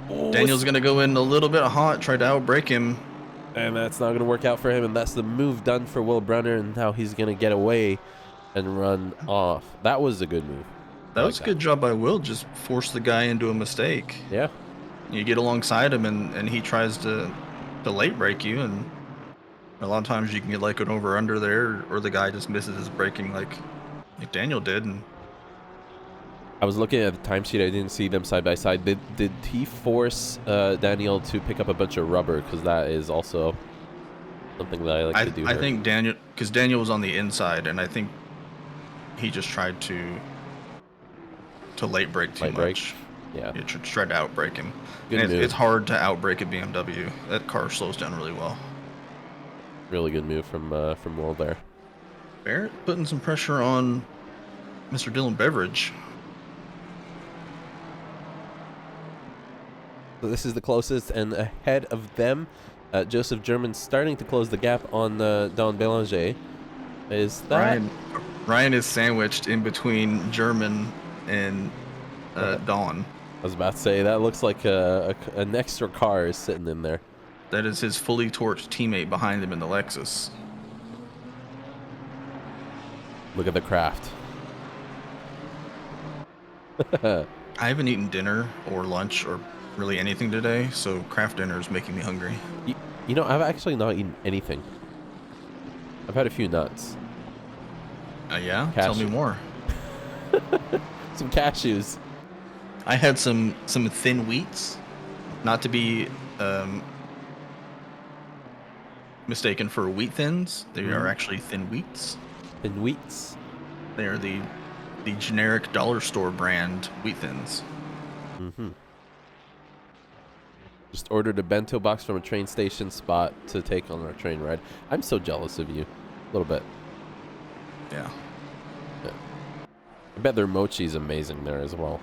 Oh, Daniel's going to go in a little bit hot, try to outbrake him. And that's not going to work out for him, and that's the move done for Will Brunner, and how he's going to get away and run off. That was a good move. That was a good job by Will, just force the guy into a mistake. Yeah. You get alongside him, and he tries to late brake you, and a lot of times you can get like an over under there, or the guy just misses his braking like Daniel did. And I was looking at the timesheet. I didn't see them side by side. Did he force Daniel to pick up a bunch of rubber? Because that is also Something that I like to do. I think Daniel, because Daniel was on the inside, and I think he just tried to late brake too much. Yeah. Yeah, tried to outbrake him. Good And move. it's hard to outbrake a BMW. That car slows down really well. Really good move from Zolder. Barrett putting some pressure on Mr. Dylan Beveridge. So this is the closest, and ahead of them, Joseph German starting to close the gap on Don Belanger. Is that Ryan is sandwiched in between German and Don. I was about to say that looks like an extra car is sitting in there. That is his fully torched teammate behind him in the Lexus. Look at the craft. I haven't eaten dinner or lunch or really anything today, so craft dinner is making me hungry. You know, I've actually not eaten anything. I've had a few nuts. Yeah? Cashew. Tell me more. Some cashews. I had some thin wheats, not to be mistaken for wheat thins. They are actually thin wheats. Thin wheats. They are the generic dollar store brand wheat thins. Mm-hmm. Just ordered a bento box from a train station spot to take on our train ride. I'm so jealous of you. A little bit. Yeah. I bet their mochi's amazing there as well.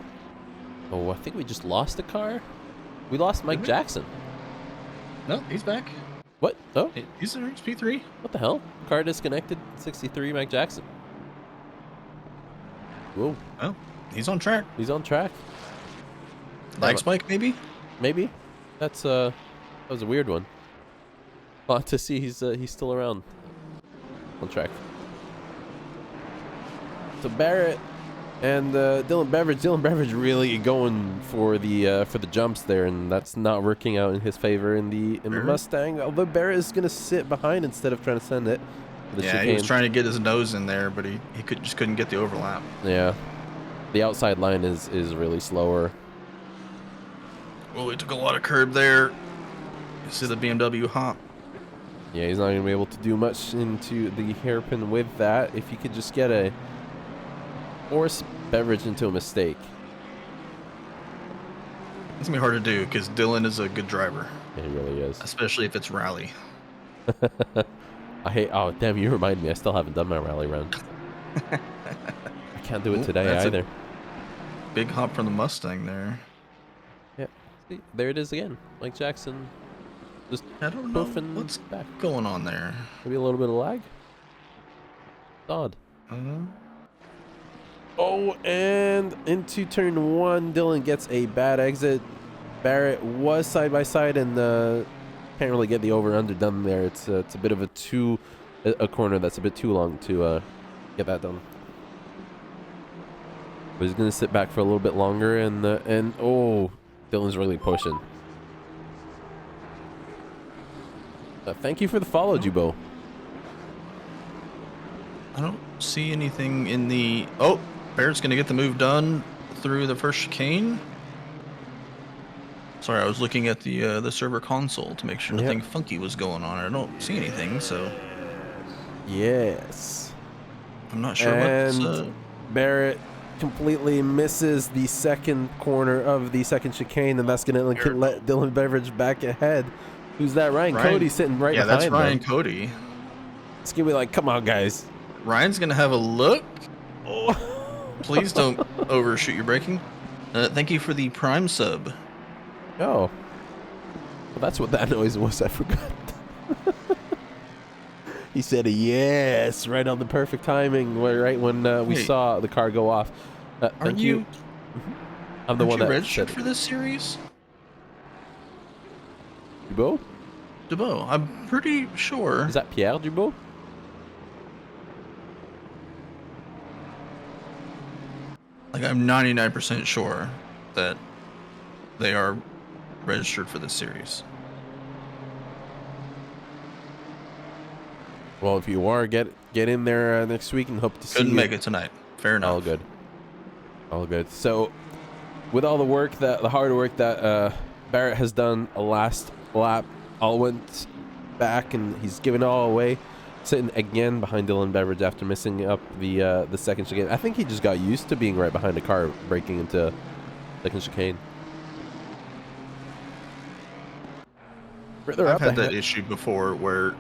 Oh, I think we just lost a car. We lost Mike Jackson. No, he's back. What? Oh, He's P3. what the hell? Car disconnected. 63 Mike Jackson. Whoa, Oh, he's on track. he's on track. Lag spike, maybe? Maybe. That was a weird one. I'll have to see he's still around. On track. So Barrett and Dylan Beveridge really going for the jumps there, and that's not working out in his favor in the Mustang. Although Barrett is gonna sit behind instead of trying to send it. For the Yeah, chicane. he was trying to get his nose in there, but he just couldn't get the overlap. Yeah, the outside line is really slower. Well, we took a lot of curb there. You see the BMW hop. Yeah, he's not gonna be able to do much into the hairpin with that. If he could just get a force Beveridge into a mistake. It's gonna be hard to do because Dylan is a good driver. Yeah, he really is. Especially if it's rally. I hate. Oh, damn! You remind me. I still haven't done my rally round. I can't do it today that's either. Big hop from the Mustang there. Yeah. See, there it is again. Mike Jackson. Just I don't know poofing what's back. going on there. Maybe a little bit of lag. It's odd. Oh, and into turn one, Dylan gets a bad exit. Barrett was side by side and can't really get the over under done there. It's a bit of a corner that's a bit too long to get that done. But he's gonna sit back for a little bit longer, and oh, Dylan's really pushing. Thank you for the follow, Jubo. I don't see anything in the... Oh, Barrett's going to get the move done through the first chicane. Sorry, I was looking at the server console to make sure nothing funky was going on. I don't see anything, so... Yes. I'm not sure what's... Barrett completely misses the second corner of the second chicane, and that's going to let Dylan Beveridge back ahead. Who's that? Ryan Cody sitting right behind him. Yeah, that's Ryan Cody. It's going to be like, come on, guys. Ryan's going to have a look. Oh. Please don't overshoot your braking. Thank you for the Prime sub. Oh. Well, that's what that noise was. I forgot. He said a yes right on the perfect timing, right when we saw the car go off. Thank you. I'm the one that registered for this series. Dubo? Dubo, I'm pretty sure. Is that Pierre Dubo? Like, I'm 99% sure that they are registered for this series. Well, if you are, get in there next week and hope to see you. Couldn't make it tonight. Fair enough. All good. All good. So, with all the hard work that Barrett has done, a last lap, all went back, and he's giving it all away. Sitting again behind Dylan Beveridge after missing up the second chicane. I think he just got used to being right behind a car breaking into second chicane. I've had that issue before where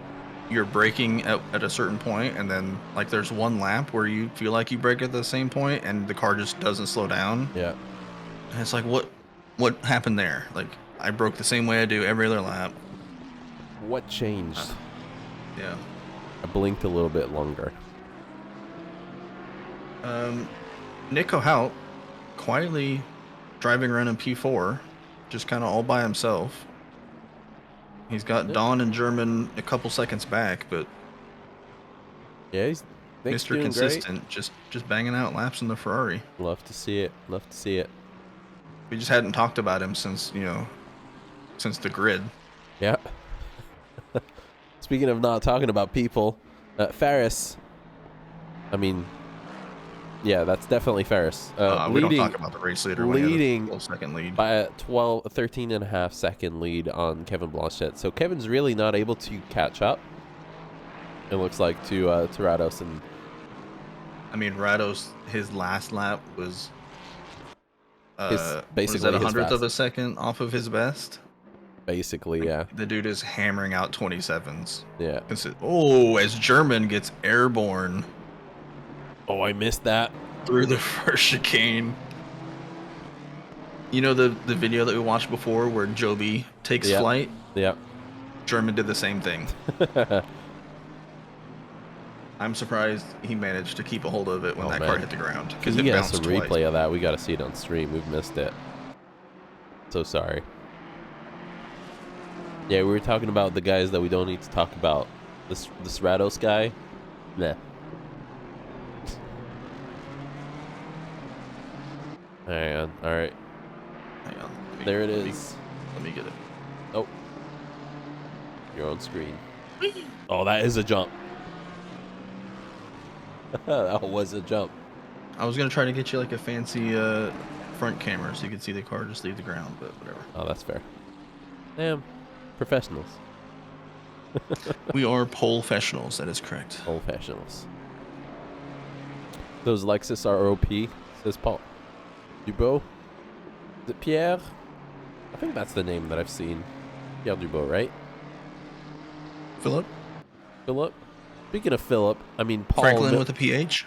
you're braking at a certain point, and then like there's one lap where you feel like you brake at the same point, and the car just doesn't slow down. Yeah. And it's like, what happened there? Like I broke the same way I do every other lap. What changed? Yeah. I blinked a little bit longer. Nico Hout quietly driving around in P4, just kind of all by himself. He's got Don and German a couple seconds back, but yeah, he's Mr. Consistent, great. just banging out laps in the Ferrari. Love to see it. Love to see it. We just hadn't talked about him since since the grid. Yeah. Speaking of not talking about people, Ferris. I mean, yeah, that's definitely Ferris. We don't talk about the race leader. Leading 12-second lead by a 13 and a half second lead on Kevin Blanchette. So Kevin's really not able to catch up. It looks like to Rados, and I mean Rados, his last lap was basically was that 100th of a second off of his best. Basically, yeah. The dude is hammering out 27s. Yeah. Oh, as German gets airborne. Oh, I missed that. Through the first chicane. You know the video that we watched before where Joby takes flight? Yeah. German did the same thing. I'm surprised he managed to keep a hold of it when car hit the ground. Because you get some replay of that. We got to see it on stream. We've missed it. So sorry. Yeah, we were talking about the guys that we don't need to talk about. This Rados guy. Nah. Hang on. All right. Hang on. There it is. Let me get it. Oh. You're on screen. Oh, that is a jump. That was a jump. I was going to try to get you like a fancy front camera so you could see the car just leave the ground, but whatever. Oh, that's fair. Damn. Professionals. We are pole-fessionals, that is correct. Pole-fessionals. Those Lexus are OP, says Paul. Dubois? Is it Pierre? I think that's the name that I've seen. Pierre Dubois, right? Philip? Philip? Speaking of Philip, I mean Paul... Franklin with a PH?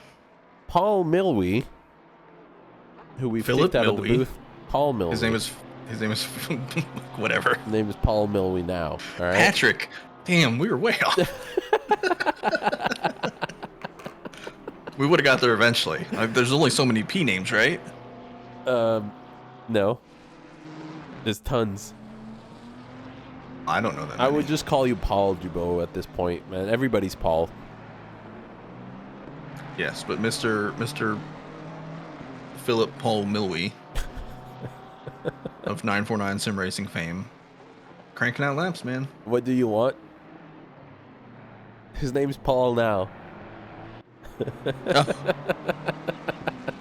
Paul Milwee, who we kicked out of the booth. Paul Milwee. His name is whatever. His name is Paul Milwee now. All right. Patrick. Damn, we were way off. We would have got there eventually. There's only so many P names, right? No. There's tons. I don't know that. I would just call you Paul Dubois at this point, man. Everybody's Paul. Yes, but Mr. Philip Paul Milwee of 949 Sim Racing fame, cranking out laps, man. What do you want? His name's Paul now. Oh.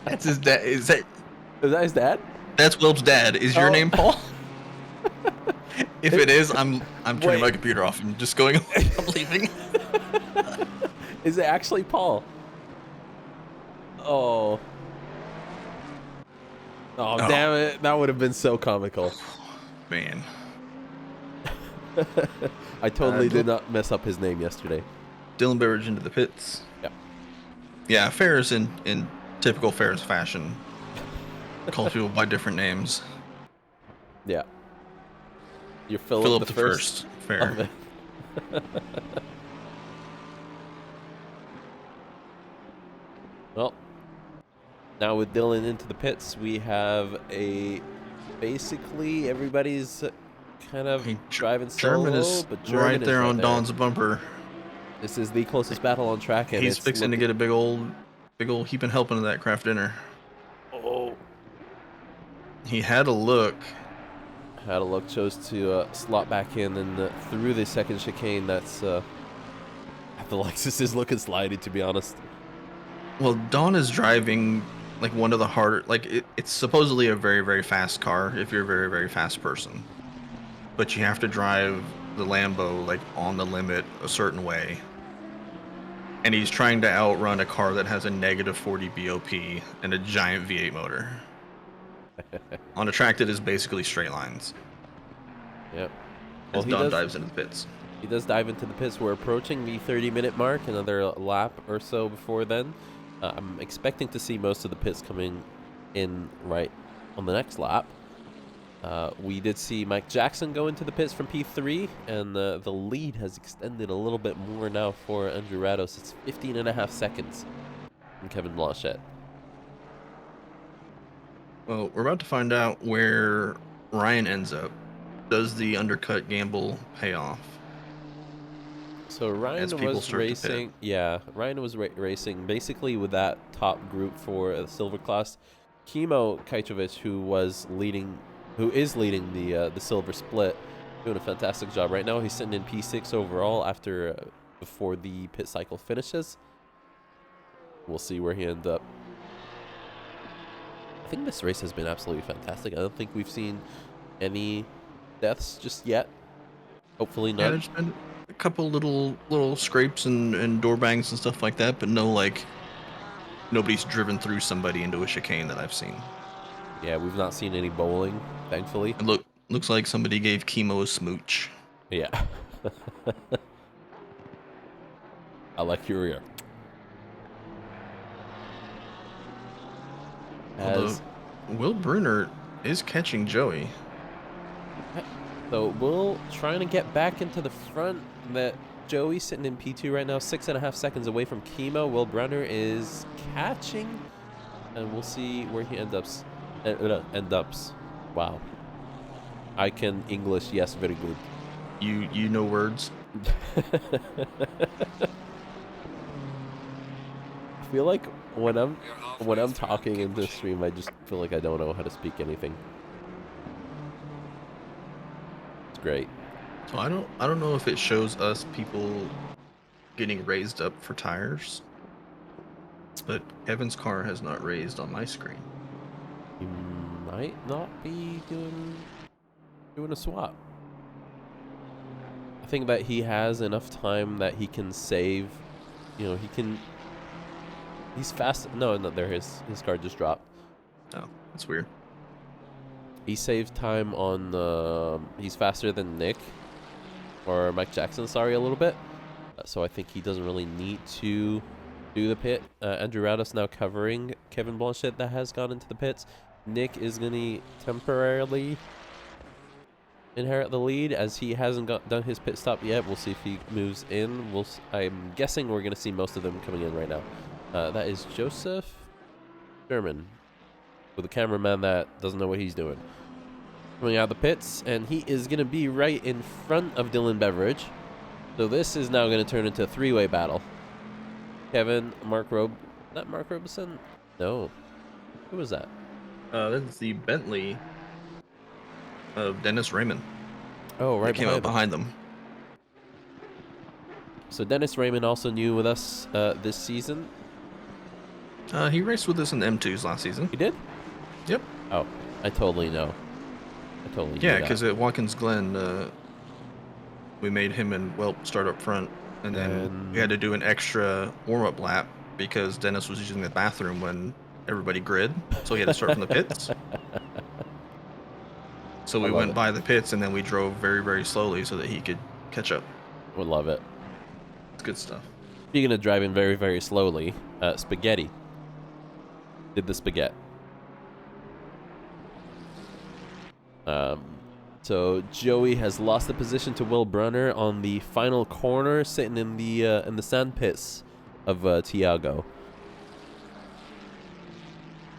That's his dad. Is that his dad? That's Wilb's dad. Is your name Paul? If it is, I'm turning my computer off and just going away. I'm leaving. Is it actually Paul? Oh. Oh, damn it. That would have been so comical. Man. I totally did not mess up his name yesterday. Dylan Beveridge into the pits. Yep. Yeah, Ferris in typical Ferris fashion calls people by different names. Yeah. You're Philip the first. Fair. Well, now with Dylan into the pits, we have basically everybody's kind of driving solo. German is right there on Don's bumper. This is the closest battle on track, and he's fixing to get a big old heaping helping of that craft dinner. Oh. He had a look. Chose to slot back in and through the second chicane. That's the Lexus is looking slidey, to be honest. Well, Don is driving like one of the harder, like it's supposedly a very, very fast car if you're a very, very fast person. but you have to drive the Lambo like on the limit a certain way. And he's trying to outrun a car that has a negative 40 BOP and a giant V8 motor on a track that is basically straight lines. Yep. As Don dives into the pits. He does dive into the pits. We're approaching the 30-minute mark, another lap or so before then. I'm expecting to see most of the pits coming in right on the next lap. We did see Mike Jackson go into the pits from P3, and the lead has extended a little bit more now for Andrew Rados. It's 15.5 seconds from Kevin Blanchette. Well, we're about to find out where Ryan ends up. Does the undercut gamble pay off? So Ryan was racing, yeah, Ryan was racing basically with that top group for the silver class. Kimo Kajtovic, who is leading the silver split, doing a fantastic job right now. He's sitting in P6 overall before the pit cycle finishes. We'll see where he ends up. I think this race has been absolutely fantastic. I don't think we've seen any deaths just yet. Hopefully not. Yeah, there's been a couple little scrapes and door bangs and stuff like that, but no, like, nobody's driven through somebody into a chicane that I've seen. Yeah, we've not seen any bowling, thankfully. And looks like somebody gave Kimo a smooch. Yeah. I like your ear. Although Will Brunner is catching Joey. So Will trying to get back into the front. That Joey's sitting in P2 right now, 6.5 seconds away from Kimo. Will Brunner is catching, and we'll see where he ends up. Wow. I can English, yes, very good. You know words. I feel like when I'm talking in this stream, I just feel like I don't know how to speak anything. It's great. So I don't know if it shows us people getting raised up for tires, but Kevin's car has not raised on my screen. He might not be doing a swap. I think that he has enough time that he can save. You know, he's fast. No, there his car just dropped. Oh, that's weird. He saved time on he's faster than Nick or Mike Jackson, sorry, a little bit. So I think he doesn't really need to do the pit. Andrew Rados now covering Kevin Blanchette that has gone into the pits. Nick is going to temporarily inherit the lead as he hasn't done his pit stop yet. We'll see if he moves in. I'm guessing we're going to see most of them coming in right now. That is Joseph Sherman with a cameraman that doesn't know what he's doing. Coming out of the pits, and he is going to be right in front of Dylan Beveridge. So this is now going to turn into a three-way battle. Kevin, not Mark Robeson? No. Who was that? That's the Bentley of Dennis Raymond. Oh, right. That came out behind them. So Dennis Raymond also new with us this season. He raced with us in the M2s last season. He did? Yep. Oh, I totally know. Yeah, because at Watkins Glen, we made him and Welp start up front, and then we had to do an extra warm-up lap because Dennis was using the bathroom when everybody grid, so he had to start from the pits. So we went by the pits, and then we drove very, very slowly so that he could catch up. Would love it. It's good stuff. Speaking of driving very, very slowly, Spaghetti did the spaghetti. So Joey has lost the position to Will Brunner on the final corner, sitting in the sand pits of Tiago.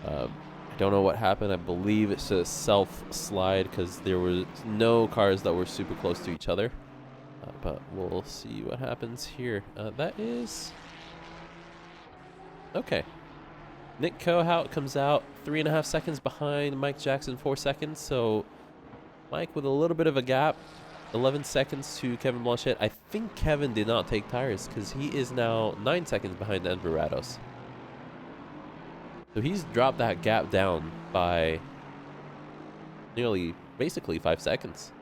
I don't know what happened. I believe it's a self-slide because there were no cars that were super close to each other. But we'll see what happens here. That is... Okay. Nick Kohout comes out 3.5 seconds behind Mike Jackson, 4 seconds. So Mike with a little bit of a gap, 11 seconds to Kevin Blanchette. I think Kevin did not take tires because he is now 9 seconds behind Andrew Rados. So he's dropped that gap down by nearly, basically 5 seconds.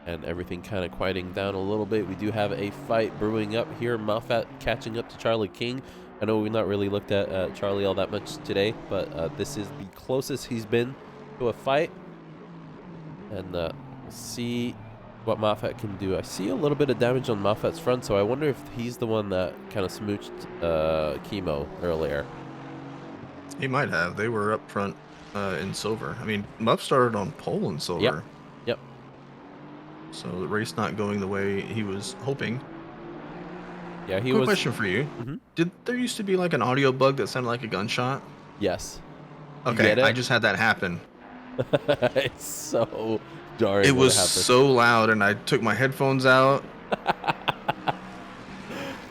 and everything kind of quieting down a little bit. We do have a fight brewing up here. Moffat catching up to Charlie King. I know we've not really looked at Charlie all that much today, but this is the closest he's been to a fight. And we'll see what Moffat can do. I see a little bit of damage on Moffat's front, so I wonder if he's the one that kind of smooched Chemo earlier. He might have. They were up front in silver. I mean, Muff started on pole in silver. Yep. Yep. So the race not going the way he was hoping. Yeah, he Quick was. question for you. Mhm. Did there used to be like an audio bug that sounded like a gunshot? Yes. You Okay, get it? I just had that happen. It's so jarring. It when was happens. so loud, and I took my headphones out.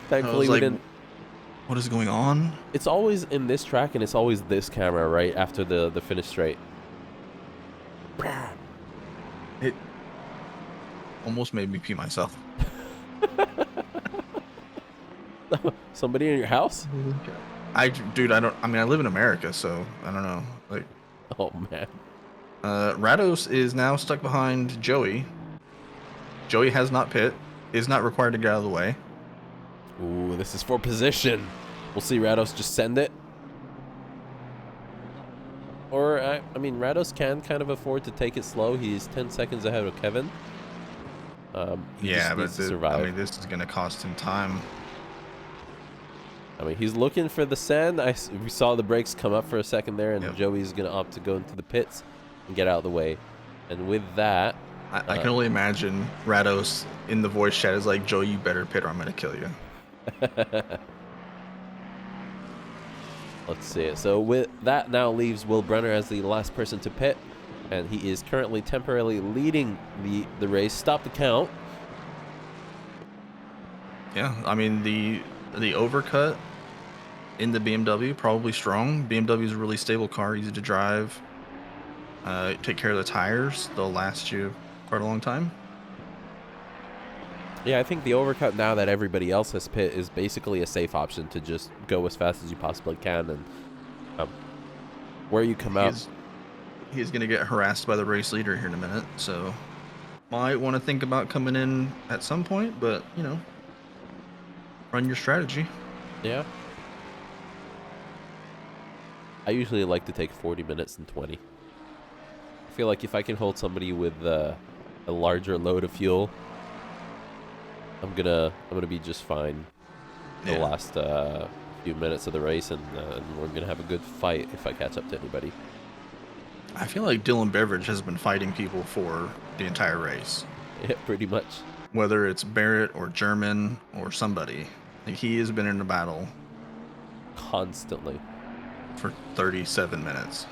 Thankfully, like, we didn't. What is going on? It's always in this track, and it's always this camera right after the finish straight. It almost made me pee myself. Somebody in your house? Dude, I mean, I live in America, so I don't know. Like, Oh man. Rados is now stuck behind Joey. Joey has not pit, is not required to get out of the way. Ooh, this is for position. We'll see Rados just send it. Or, I mean, Rados can kind of afford to take it slow. He's 10 seconds ahead of Kevin. He Yeah, just but needs to survive. I mean, this is going to cost him time. I mean, he's looking for the send. We saw the brakes come up for a second there, and Yep. Joey's going to opt to go into the pits and get out of the way. And with that... I can only imagine Rados in the voice chat is like, Joey, you better pit or I'm going to kill you. Let's see it. So with that now leaves Will Brenner as the last person to pit, and he is currently temporarily leading the race. Stop the count. Yeah, I mean, the overcut in the BMW, probably strong. BMW is a really stable car, easy to drive. Take care of the tires. They'll last you quite a long time. Yeah, I think the overcut, now that everybody else has pit, is basically a safe option to just go as fast as you possibly can. And where you come out... He's going to get harassed by the race leader here in a minute, so might want to think about coming in at some point, but, you know, run your strategy. Yeah. I usually like to take 40 minutes and 20. I feel like if I can hold somebody with a larger load of fuel, I'm gonna be just fine the last few minutes of the race, and we're gonna have a good fight if I catch up to anybody. I feel like Dylan Beveridge has been fighting people for the entire race. Yeah, pretty much. Whether it's Barrett or German or somebody, like, he has been in a battle Constantly. for 37 minutes.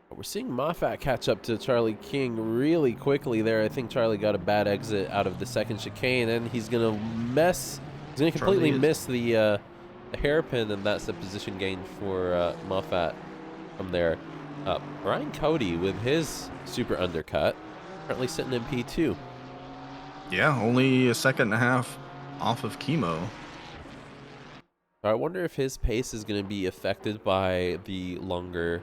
We're seeing Moffat catch up to Charlie King really quickly there. I think Charlie got a bad exit out of the second chicane, and he's gonna completely miss the hairpin, and that's the position gain for Moffat from there. Ryan Cody with his super undercut, currently sitting in P2. Yeah, only a second and a half off of Chemo. I wonder if his pace is going to be affected by the older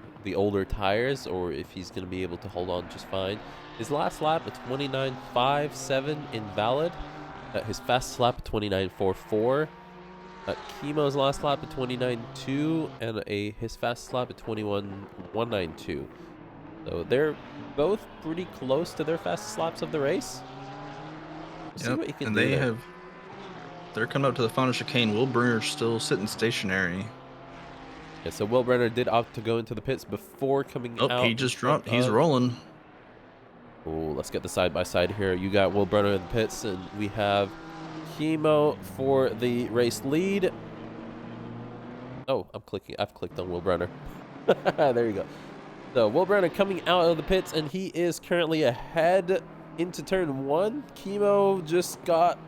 tires, or if he's going to be able to hold on just fine. His last lap at 29.57 invalid. His fastest lap at 29.44. Chemo's last lap at 29.2, and his fastest lap at 21.192. So they're both pretty close to their fastest laps of the race. We'll see what he can and do they there. have. They're coming up to the final chicane. Will Brenner's still sitting stationary. Yeah, so Will Brenner did opt to go into the pits before coming out. Oh, he just dropped. He's rolling. Oh, let's get the side-by-side here. You got Will Brenner in the pits, and we have Chemo for the race lead. Oh, I've clicked on Will Brenner. There you go. So Will Brenner coming out of the pits, and he is currently ahead into turn 1. Chemo just got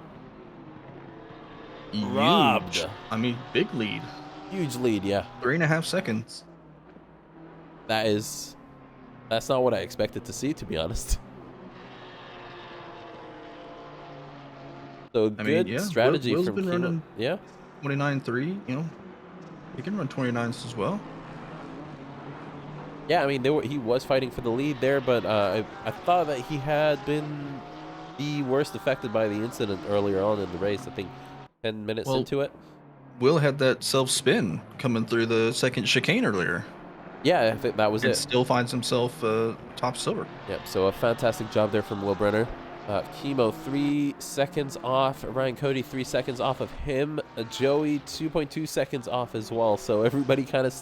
robbed. Huge. I mean, big lead. Huge lead, yeah. 3.5 seconds. That's not what I expected to see, to be honest. So good strategy Will's from been Chemo. running Yeah. 29.3. You know, he can run 29s as well. Yeah, I mean, he was fighting for the lead there, but I thought that he had been the worst affected by the incident earlier on in the race. I think 10 minutes Well, into it. Will had that self spin coming through the second chicane earlier, Yeah, I think that was and it. still finds himself top silver. Yep, so a fantastic job there from Will Brenner. Chemo 3 seconds off. Ryan Cody 3 seconds off of him. Joey 2.2 seconds off as well. So everybody kind of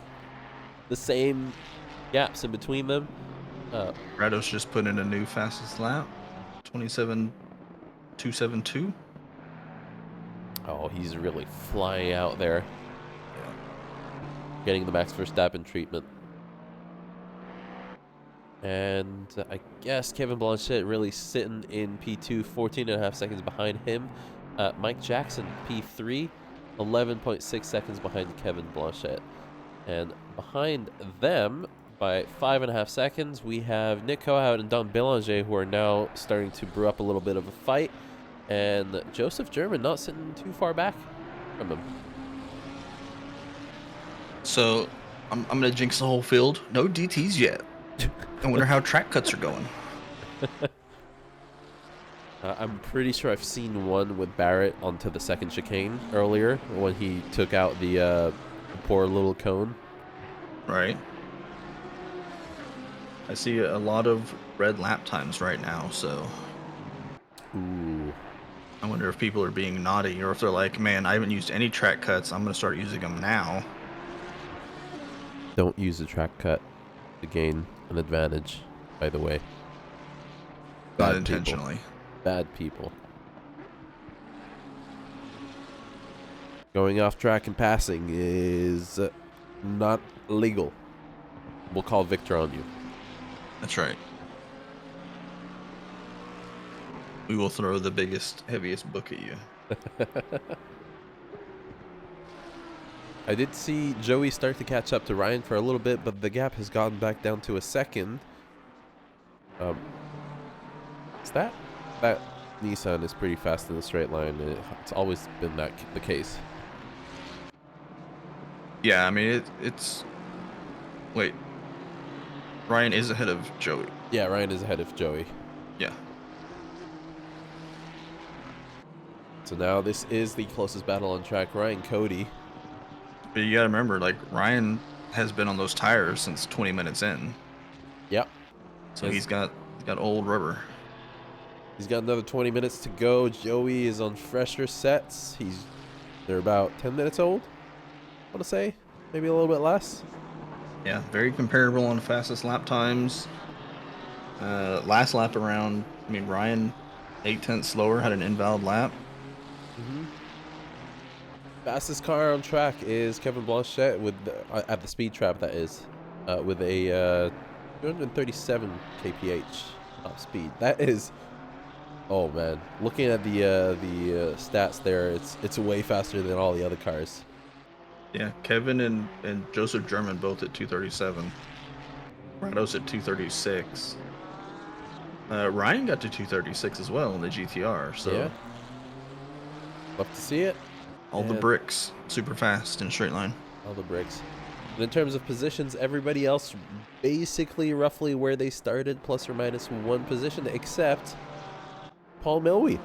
the same gaps in between them. Rados just put in a new fastest lap, 27.272. Oh, he's really flying out there. Yeah. Getting the Max Verstappen treatment. And I guess Kevin Blanchett really sitting in P2, 14.5 seconds behind him. Mike Jackson, P3, 11.6 seconds behind Kevin Blanchett. And behind them, by 5.5 seconds, we have Nick Kohout and Don Belanger, who are now starting to brew up a little bit of a fight. And Joseph German not sitting too far back from him. So I'm gonna jinx the whole field. No DTs yet. I wonder how track cuts are going. I'm pretty sure I've seen one with Barrett onto the second chicane earlier when he took out the poor little cone. Right. I see a lot of red lap times right now, so Ooh. I wonder if people are being naughty or if they're like, man, I haven't used any track cuts. I'm gonna start using them now. Don't use the track cut to gain an advantage, by the way. Not Bad intentionally. People. Bad people. Going off track and passing is not legal. We'll call Victor on you. That's right. We will throw the biggest, heaviest book at you. I did see Joey start to catch up to Ryan for a little bit, but the gap has gotten back down to a second. Is that Nissan is pretty fast in the straight line. It's always been the case. Yeah, I mean, it's... Wait. Ryan is ahead of Joey. Yeah, Ryan is ahead of Joey. Yeah. So now this is the closest battle on track. Ryan Cody. But you gotta remember, like, Ryan has been on those tires since 20 minutes in. Yep. So he's got old rubber. He's got another 20 minutes to go. Joey is on fresher sets. They're about 10 minutes old, I want to say. Maybe a little bit less. Yeah, very comparable on fastest lap times. Last lap around, I mean, Ryan 0.8 slower, had an invalid lap. Fastest car on track is Kevin Blanchett with at the speed trap, that is, with a 237 kph top speed. That is, oh man, looking at the stats there, it's way faster than all the other cars. Yeah, Kevin and Joseph German both at 237. Rados at 236. Ryan got to 236 as well in the GTR. So yeah, love to see it. All the bricks, super fast in a straight line. All the bricks. And in terms of positions, everybody else basically roughly where they started, plus or minus one position, except Paul Milwee.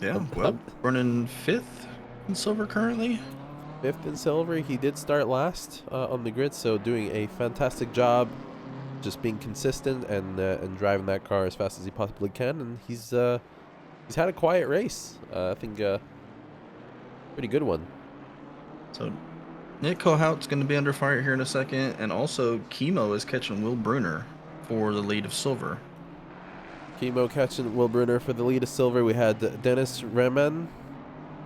Yeah, well, running 5th in silver currently. 5th in silver. He did start last on the grid, so doing a fantastic job, just being consistent and driving that car as fast as he possibly can. And he's had a quiet race. I think pretty good one. So Nick Kohout's going to be under fire here in a second, and also Chemo is catching Will Bruner for the lead of silver. Chemo catching Will Bruner for the lead of silver. We had Dennis Reman.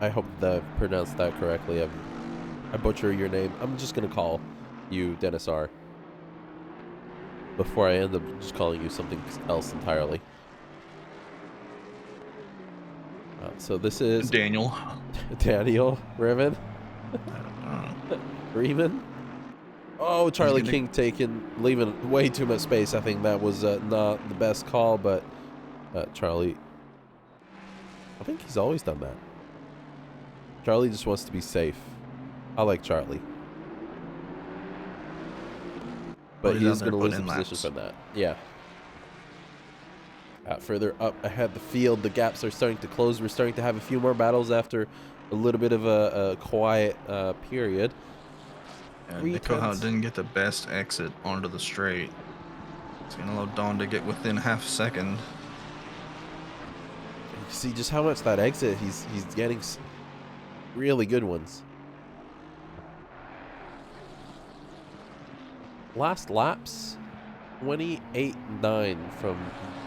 I hope that I pronounced that correctly. I butcher your name. I'm just going to call you Dennis R. before I end up just calling you something else entirely. So this is Daniel Reman. Reman. Oh, Charlie King leaving way too much space. I think that was not the best call, but Charlie, I think he's always done that. Charlie just wants to be safe. I like Charlie. Well, But he's he out is there going to lose the putting in position laps. from that. Yeah. Further up ahead the field, the gaps are starting to close. We're starting to have a few more battles after a little bit of a quiet period. Nico Hout didn't get the best exit onto the straight. It's going to allow Don to get within half a second. You see just how much that exit, he's getting really good ones. Last laps, 28.9 from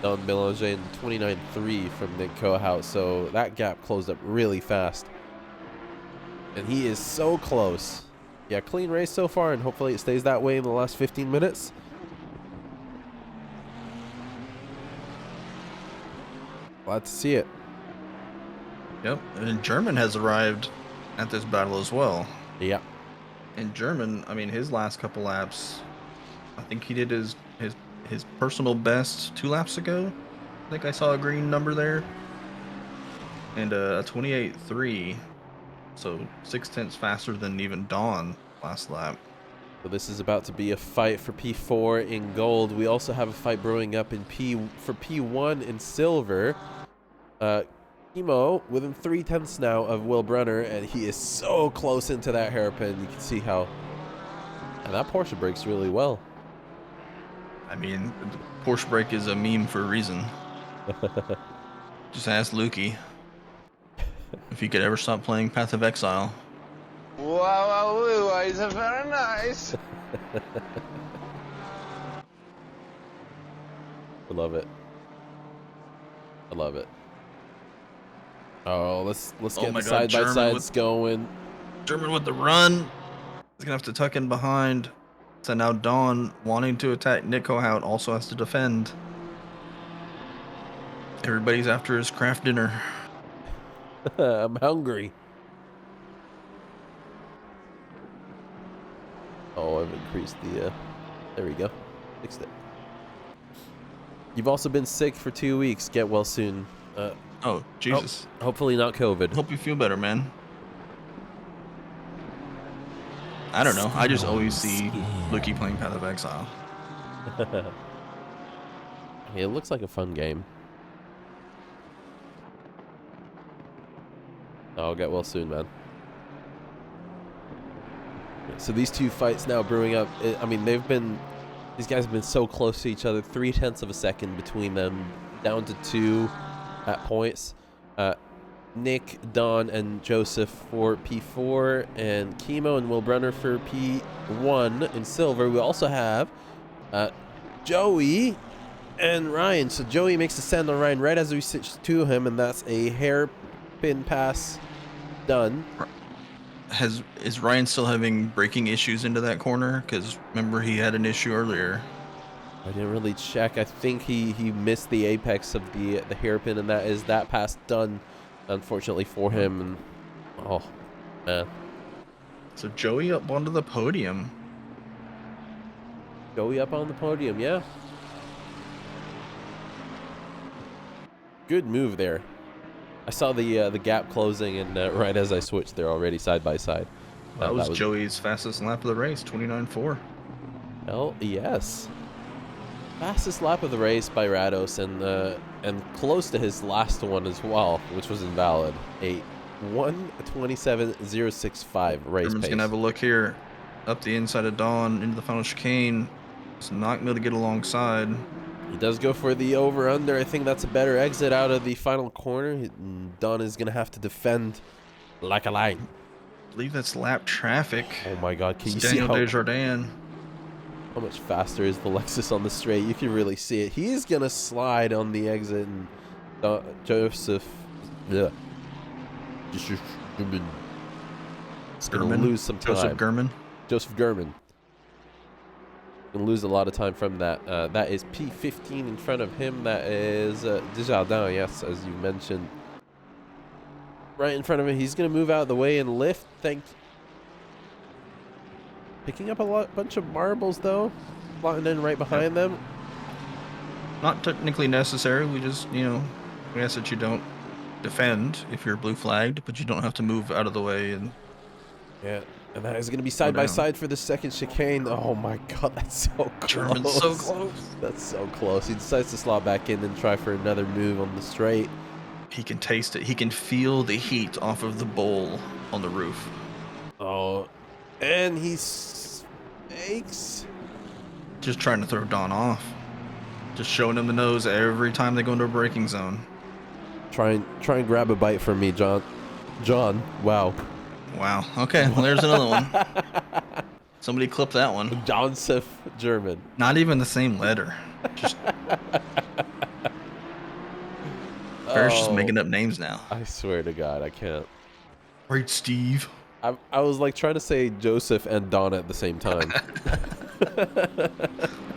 Don Belanger and 29.3 from Nick Kohout, so that gap closed up really fast. And he is so close. Yeah, clean race so far, and hopefully it stays that way in the last 15 minutes. Glad to see it. Yep, and German has arrived at this battle as well. Yeah. And German, I mean, his last couple laps, I think he did his personal best 2 laps ago. I think I saw a green number there. And a 28.3, so 0.6 faster than even Don last lap. So this is about to be a fight for P4 in gold. We also have a fight brewing up in for P1 in silver. Kimo within 0.3 now of Will Brunner, and he is so close into that hairpin. You can see how, and that Porsche brakes really well. I mean, the Porsche brake is a meme for a reason. Just ask Lukey if he could ever stop playing Path of Exile. Wow, it's very nice. I love it. I love it. Oh, let's get the side by sides going. German with the run. He's gonna have to tuck in behind. So now Don, wanting to attack Nico Hout, also has to defend. Everybody's after his craft dinner. I'm hungry. Oh, I've increased the, there we go. Fixed it. You've also been sick for 2 weeks. Get well soon. Oh, Jesus. Hopefully not COVID. Hope you feel better, man. I don't know. I just always see Lukey playing Path of Exile. It looks like a fun game. I'll get well soon, man. So these two fights now brewing up. I mean, these guys have been so close to each other. 0.3 of a second between them, down to 2 at points. Nick, Don, and Joseph for P4, and Kimo and Will Brunner for P1 in silver. We also have Joey and Ryan. So Joey makes a stand on Ryan right as we switch to him, and that's a hairpin pass done. Is Ryan still having braking issues into that corner? Because remember, he had an issue earlier. I didn't really check. I think he missed the apex of the hairpin, and that pass done, unfortunately for him. And oh man. So Joey up onto the podium. Joey up on the podium, yeah. Good move there. I saw the gap closing, and right as I switched, they're already side by side. That was Joey's fastest lap of the race, 29.4. Hell yes. Fastest lap of the race by Rados, and close to his last one as well, which was invalid. A 1:27.065 race German's pace. gonna have a look here, up the inside of Don into the final chicane. It's not gonna be able to get alongside. He does go for the over-under. I think that's a better exit out of the final corner. Don is gonna have to defend like a lion. I believe that's lap traffic. Oh my God! Can you Daniel see Desjardins. how much faster is the Lexus on the straight? You can really see it. He's gonna slide on the exit, and Joseph, yeah, it's gonna lose some time. Joseph German. Gonna lose a lot of time from that. That is P15 in front of him. That is Desjardins, yes, as you mentioned. Right in front of him. He's gonna move out of the way and lift. Picking up a bunch of marbles though, slotting in right behind them. Not technically necessary. We just, we ask that you don't defend if you're blue flagged, but you don't have to move out of the way. And Yeah, And that is going to be side by side for the second chicane. Oh my god, that's so close. German's so close. That's so close. He decides to slot back in and try for another move on the straight. He can taste it. He can feel the heat off of the bowl on the roof. Oh, and he snakes. Just trying to throw Don off. Just showing him the nose every time they go into a braking zone. Try and grab a bite from me, John. Wow. Wow. Okay, well, there's another one. Somebody clip that one. Joseph German. Not even the same letter. Just Bear's just making up names now. I swear to God, I can't. Right, Steve. I was like trying to say Joseph and Don at the same time.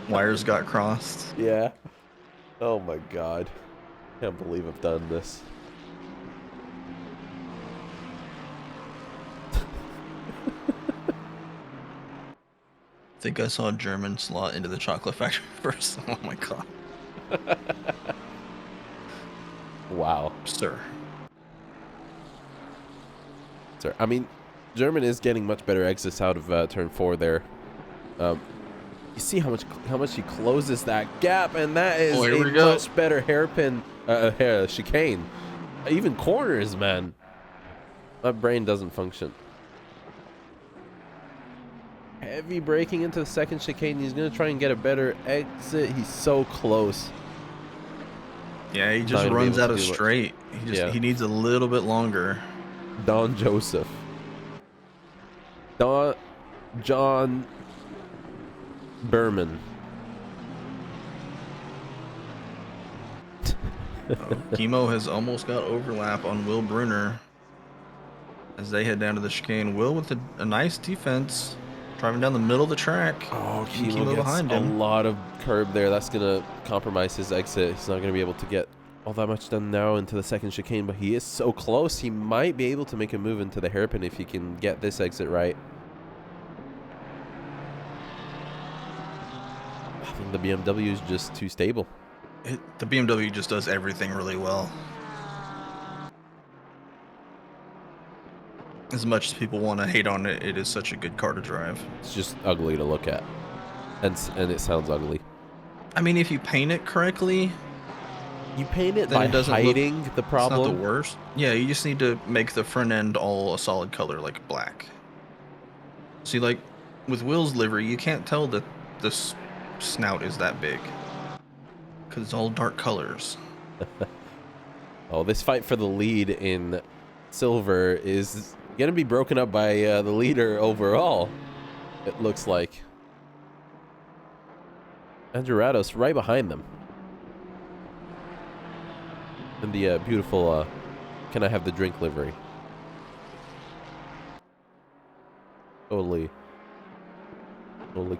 Wires got crossed. Yeah. Oh my God. Can't believe I've done this. I think I saw a German slot into the chocolate factory first. Oh my god. Wow. Sir. I mean, German is getting much better exits out of turn 4 there. You see how much he closes that gap, and that is a much better hairpin chicane. Even corners, man. My brain doesn't function. Heavy braking into the second chicane. He's gonna try and get a better exit. He's so close. Yeah, he just runs out of straight. He needs a little bit longer. Don Joseph. John Berman. Chemo has almost got overlap on Will Brunner as they head down to the chicane. Will with a nice defense, driving down the middle of the track. Oh, Chemo gets a lot of curb there. That's going to compromise his exit. He's not going to be able to get all that much done now into the second chicane, but he is so close. He might be able to make a move into the hairpin if he can get this exit right. I think the BMW is just too stable. The BMW just does everything really well. As much as people want to hate on it, it is such a good car to drive. It's just ugly to look at, and it sounds ugly. I mean, if you paint it correctly, you paint it by hiding the problem. It's not the worst. Yeah, you just need to make the front end all a solid color, like black. See, like with Will's livery, you can't tell that this snout is that big because it's all dark colors. Oh, this fight for the lead in silver is gonna be broken up by the leader overall, it looks like. Andrew Rados right behind them. And the beautiful can I have the drink livery. Totally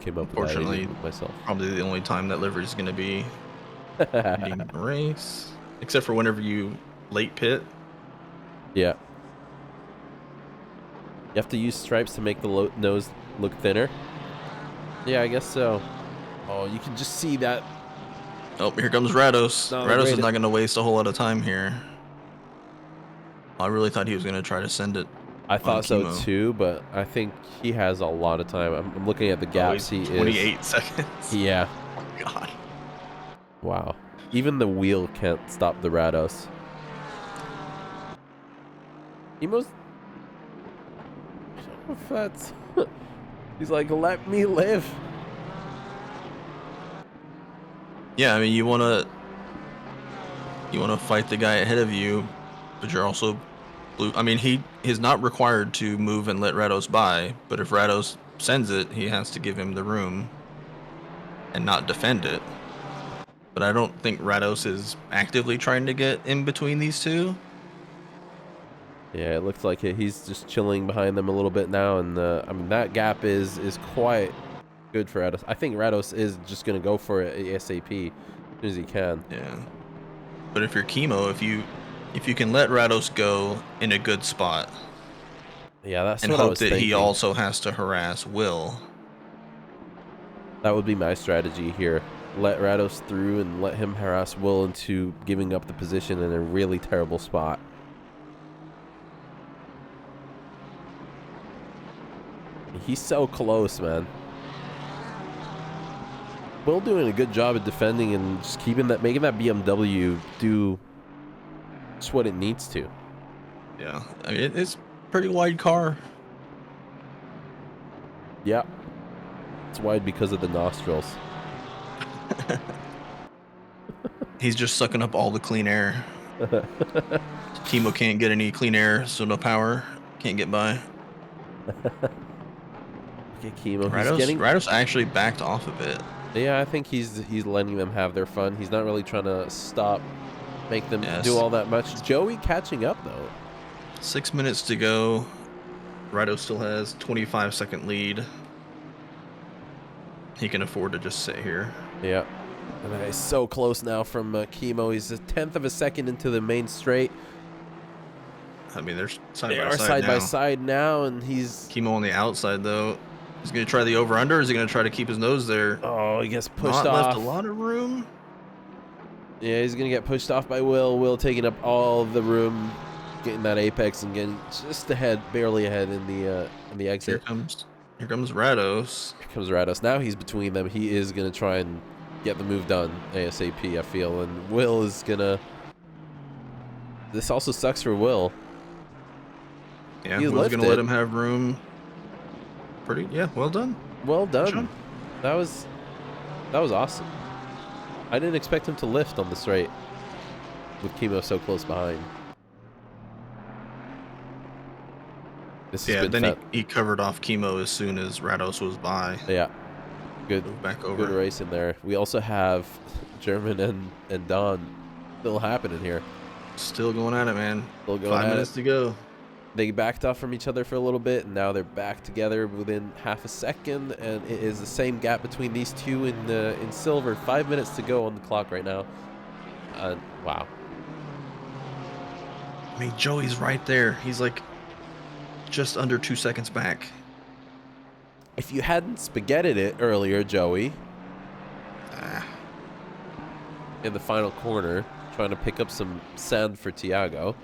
came up with that idea myself. Probably the only time that livery is going to be in the race, except for whenever you late pit. Yeah. You have to use stripes to make the nose look thinner. Yeah, I guess so. Oh, you can just see that. Oh, here comes Rados. Rados is not going to waste a whole lot of time here. I really thought he was going to try to send it. I thought so too, but I think he has a lot of time. I'm looking at the gaps. He is 28 seconds. Yeah. Oh, God. Wow. Even the wheel can't stop the Rados. I don't know if that's... He's like, let me live. Yeah, I mean, you wanna fight the guy ahead of you, but you're also blue. I mean, he is not required to move and let Rados by, but if Rados sends it, he has to give him the room and not defend it. But I don't think Rados is actively trying to get in between these two. Yeah, it looks like he's just chilling behind them a little bit now, and I mean that gap is quite good for Rados. I think Rados is just gonna go for it ASAP as soon as he can. Yeah, but if you're Chemo, if you can let Rados go in a good spot, yeah, that's and what I hope was that thinking. he also has to harass Will. That would be my strategy here. Let Rados through and let him harass Will into giving up the position in a really terrible spot. He's so close, man. Will doing a good job at defending and just keeping that, making that BMW do just what it needs to. Yeah, I mean, it's a pretty wide car. Yeah. It's wide because of the nostrils. He's just sucking up all the clean air. Chemo can't get any clean air, so no power. Can't get by. Okay, Chemo. Rados actually backed off a bit. Yeah, I think he's letting them have their fun. He's not really trying to make them do all that much. Joey catching up though. 6 minutes to go. Rados still has 25-second lead. He can afford to just sit here. Yeah. And he's so close now from Chemo. He's a 1/10 of a second into the main straight. I mean, they're They are side by side now, and he's... Chemo on the outside, though. He's going to try the over-under, or is he going to try to keep his nose there? Oh, he gets pushed off. Not left a lot of room. Yeah, he's going to get pushed off by Will. Will taking up all the room, getting that apex and getting just ahead, barely ahead in the exit. Here comes Rados. Here comes Rados. Now he's between them. He is going to try and get the move done ASAP, I feel. And Will is going to... This also sucks for Will. Yeah, Will's going to let him have room. Well done. Well done. That was awesome. I didn't expect him to lift on the straight with Chemo so close behind. Then he covered off Chemo as soon as Rados was by. Yeah. Good. Move back over. Good race in there. We also have German and Don still happening here. Still going at it, man. Still going 5 minutes to go. They backed off from each other for a little bit, and now they're back together within half a second, and it is the same gap between these two in silver. 5 minutes to go on the clock right now. Wow. I mean, Joey's right there. He's like just under 2 seconds back. If you hadn't spaghettied it earlier, Joey, in the final corner, trying to pick up some sand for Tiago.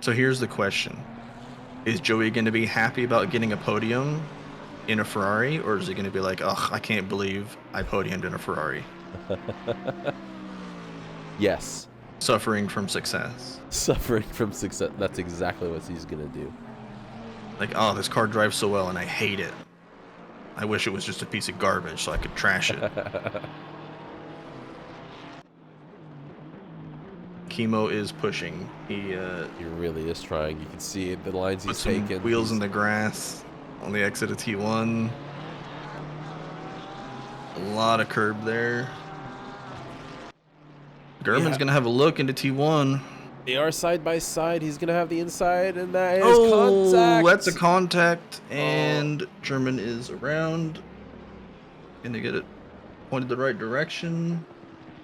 So here's the question. Is Joey going to be happy about getting a podium in a Ferrari, or is he going to be like, ugh, I can't believe I podiumed in a Ferrari? Yes. Suffering from success. Suffering from success. That's exactly what he's going to do. Like, oh, this car drives so well and I hate it. I wish it was just a piece of garbage so I could trash it. Chemo is pushing. He really is trying. You can see the lines he's taking. Wheels in the grass on the exit of T1. A lot of curb there. German's gonna have a look into T1. They are side by side. He's gonna have the inside, and that is contact. That's a contact, and German is around. Gonna get it pointed the right direction.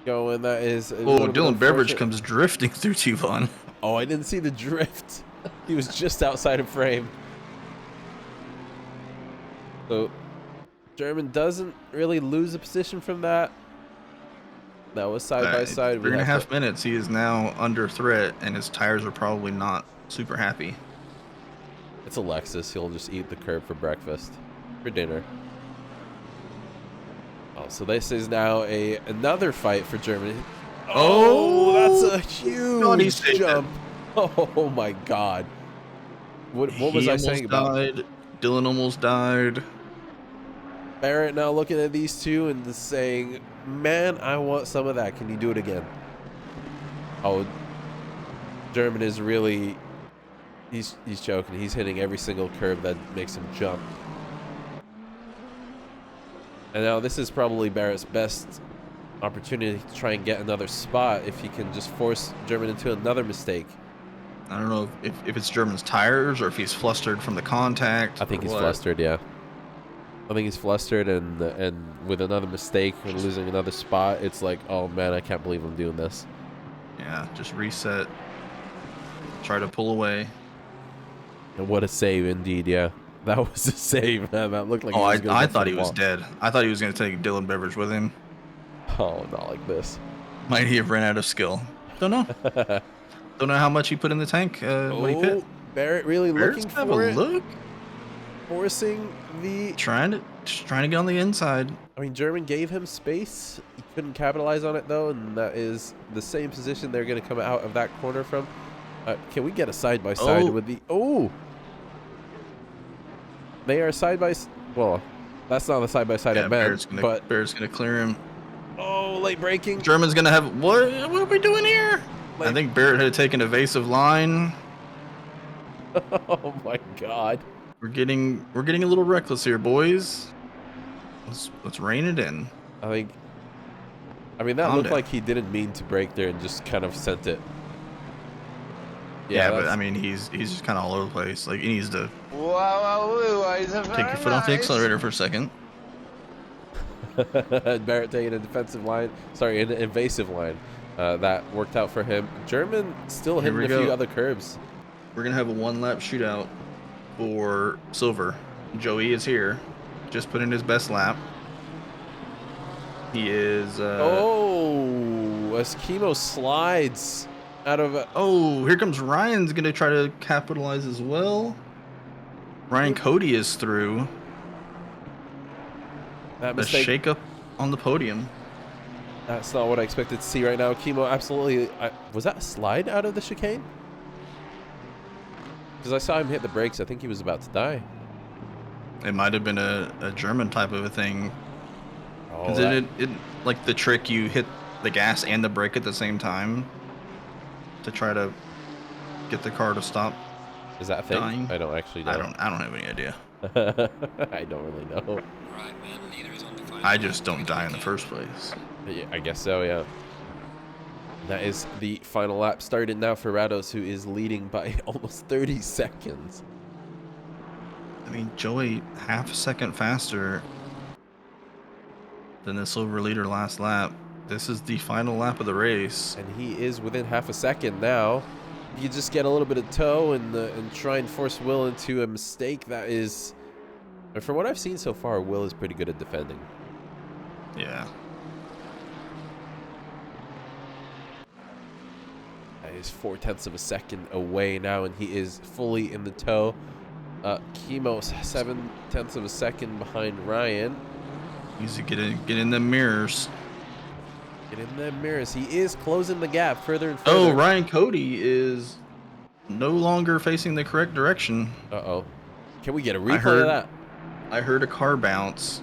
Going, that is. Dylan Beveridge comes drifting through T1. Oh, I didn't see the drift. He was just outside of frame. So, German doesn't really lose a position from that. That was side by side. 3.5 minutes. He is now under threat, and his tires are probably not super happy. It's Alexis. He'll just eat the curb for breakfast, for dinner. Oh, so this is now another fight for Germany. Oh, that's a huge jump. Oh my God. What was I saying about? Dylan almost died. Barrett now looking at these two and saying, man, I want some of that. Can you do it again? Oh, German is really, he's choking. He's hitting every single curve that makes him jump. And now this is probably Barrett's best opportunity to try and get another spot if he can just force German into another mistake. I don't know if it's German's tires or if he's flustered from the contact. I think he's flustered, yeah. I think he's flustered, and with another mistake and losing another spot, it's like, oh man, I can't believe I'm doing this. Yeah, just reset. Try to pull away. And what a save indeed, yeah. That was a save, man. That looked like he was I thought he was dead. I thought he was going to take Dylan Beveridge with him. Oh, not like this. Might he have ran out of skill? Don't know. Don't know how much he put in the tank when he pit. Barrett really Barrett's looking gonna have for a it, look. forcing the... Just trying to get on the inside. I mean, German gave him space. He couldn't capitalize on it, though, and that is the same position they're going to come out of that corner from. Can we get a side-by-side with the... Oh! They are side-by... Well, that's not the side-by-side I meant, but... Barrett's gonna clear him. Oh, late braking. German's gonna have... What are we doing here? I think Barrett had taken evasive line. Oh, my God. We're getting a little reckless here, boys. Let's rein it in. I mean, that Calm looked down. like he didn't mean to brake there and just kind of sent it. Yeah, but I mean, he's just kind of all over the place. Like, he needs to take your foot off the accelerator for a second. Barrett taking a defensive line, sorry, an invasive line. That worked out for him. German still hitting a few other curbs. We're gonna have a one-lap shootout for silver. Joey is here, just put in his best lap. He is. As Chemo slides out of. Oh, here comes Ryan's gonna try to capitalize as well. Ryan Cody is through. That A mistake. shake-up on the podium. That's not what I expected to see right now. Chemo absolutely. Was that a slide out of the chicane? Because I saw him hit the brakes. I think he was about to die. It might have been a German type of a thing. Oh, Is it like the trick you hit the gas and the brake at the same time to try to get the car to stop? is that a thing? dying? I don't actually know. I don't have any idea. I don't really know. I just don't die in the first place. Yeah, I guess so, yeah. That is the final lap started now for Rados, who is leading by almost 30 seconds. I mean, Joey half a second faster than the silver leader last lap. This is the final lap of the race. And he is within half a second now. You just get a little bit of toe and try and force Will into a mistake that is... From what I've seen so far, Will is pretty good at defending. Yeah. That is 0.4 of a second away now, and he is fully in the toe. Chemo's 0.7 of a second behind Ryan. Easy, get in the mirrors. Get in the mirrors. He is closing the gap further and further. Oh, Ryan Cody is no longer facing the correct direction. Uh-oh. Can we get a replay of that? I heard a car bounce,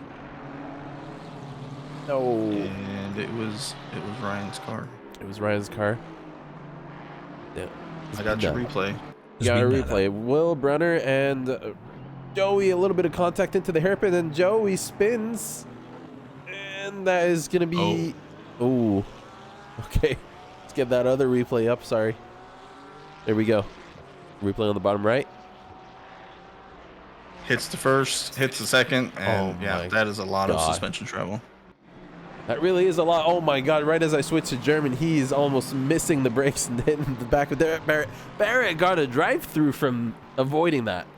No. and it was Ryan's car. It was Ryan's car. Yeah. I got your replay. You got a replay. Will Brunner and Joey, a little bit of contact into the hairpin, and Joey spins. And that is going to be... Oh. Okay. Let's get that other replay up. Sorry. There we go. Replay on the bottom right. Hits the first, hits the second, and yeah, that is a lot of suspension travel. That really is a lot. Oh my God! Right as I switch to German, he's almost missing the brakes and hitting the back of Barrett. Barrett got a drive-through from avoiding that.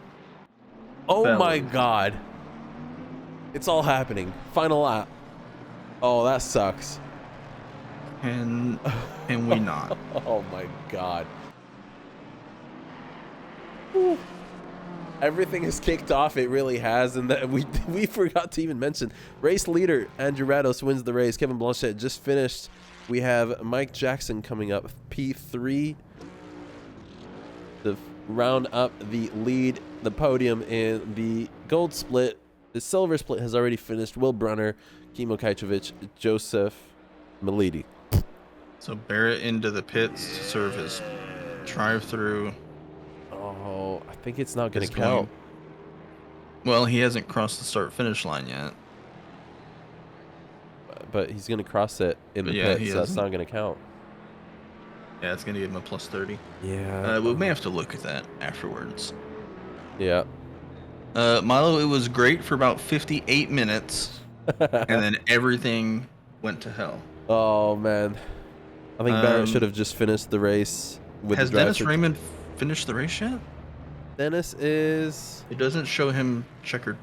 Oh my God! It's all happening. Final lap. Oh, that sucks. And we not. Oh my God. Whew. Everything has kicked off. It really has, and that we forgot to even mention race leader Andrew Rados wins the race. Kevin Blanchet just finished. We have Mike Jackson coming up P3 to round up the lead, the podium in the gold split. The silver split has already finished. Will Brunner, Kimo Kajcevic, Joseph Militi. So Barrett into the pits to serve his drive-through. Oh, I think it's not going to count. Well, he hasn't crossed the start-finish line yet. But he's going to cross it in the pits, so that's not going to count. Yeah, it's going to give him a plus 30. Yeah. We may have to look at that afterwards. Yeah. Milo, it was great for about 58 minutes, and then everything went to hell. Oh, man. I think Barrett should have just finished the race with Has the drive. Dennis Raymond finished the race yet? Dennis is... It doesn't show him checkered.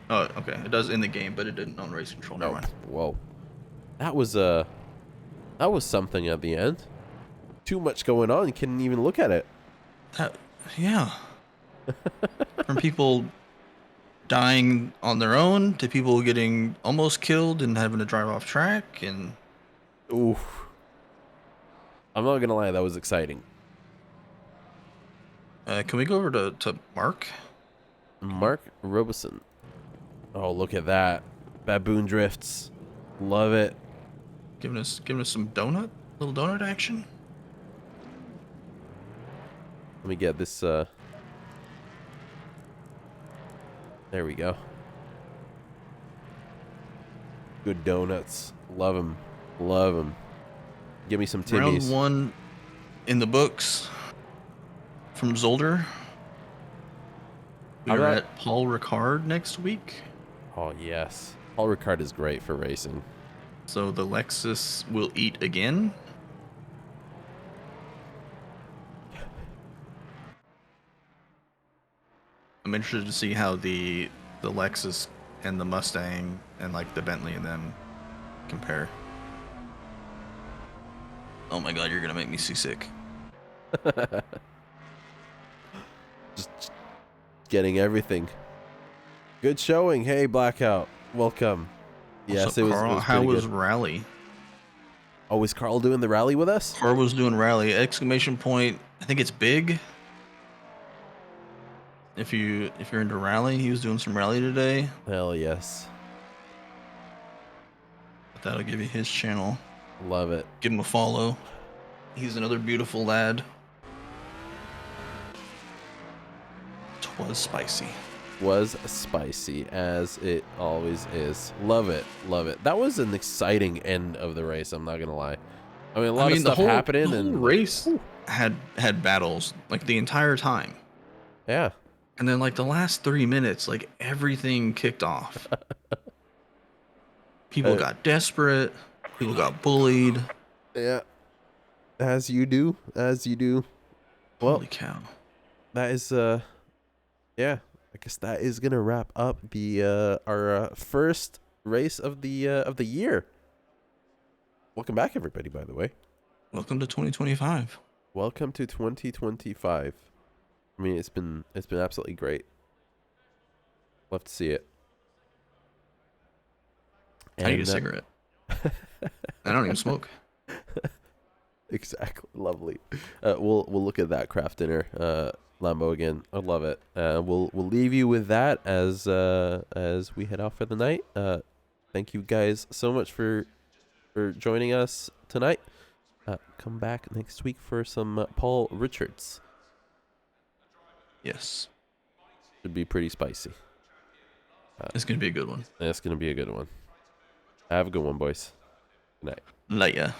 Oh, okay. It does in the game, but it didn't on race control. Never mind. Whoa. That was something at the end. Too much going on. You couldn't even look at it. Yeah. From people dying on their own to people getting almost killed and having to drive off track, and Oof. I'm not gonna lie, that was exciting. can we go over to Mark? Mark Robeson. Oh, look at that. Baboon drifts. Love it. Giving us some little donut action. Let me get this, there we go. Good donuts. Love them. Love them. Give me some Round Timmies. 1 in the books from Zolder. How We're about- at Paul Ricard next week. Oh, yes. Paul Ricard is great for racing. So the Lexus will eat again. I'm interested to see how the Lexus and the Mustang and like the Bentley and them compare. Oh my god, you're gonna make me seasick. Just getting everything. Good showing. Hey, Blackout. Welcome. Yes, What's up, Carl? it was How pretty was good. rally? Oh, is Carl doing the rally with us? Carl was doing rally! Exclamation point! I think it's big. If you're into rally, he was doing some rally today. Hell yes. But that'll give you his channel. Love it. Give him a follow. He's another beautiful lad. 'Twas spicy. Was spicy, as it always is. Love it. Love it. That was an exciting end of the race, I'm not going to lie. I mean, a lot of stuff happening. The whole and race had battles like the entire time. Yeah. And then like the last 3 minutes, like everything kicked off. People got desperate. People got bullied. Yeah. As you do. As you do. Well, Holy cow. that is, yeah. I guess that is going to wrap up the, our first race of the year. Welcome back, everybody, by the way. Welcome to 2025. Welcome to 2025. I mean, it's been absolutely great. Love to see it. I need a cigarette. I don't even smoke. Exactly. Lovely. We'll look at that craft dinner, Lambo again. I love it. We'll leave you with that as we head off for the night. Thank you guys so much for joining us tonight. Come back next week for some Paul Richards. Yes. Should be pretty spicy. It's going to be a good one. That's gonna be a good one. Have a good one, boys. Good night. Later.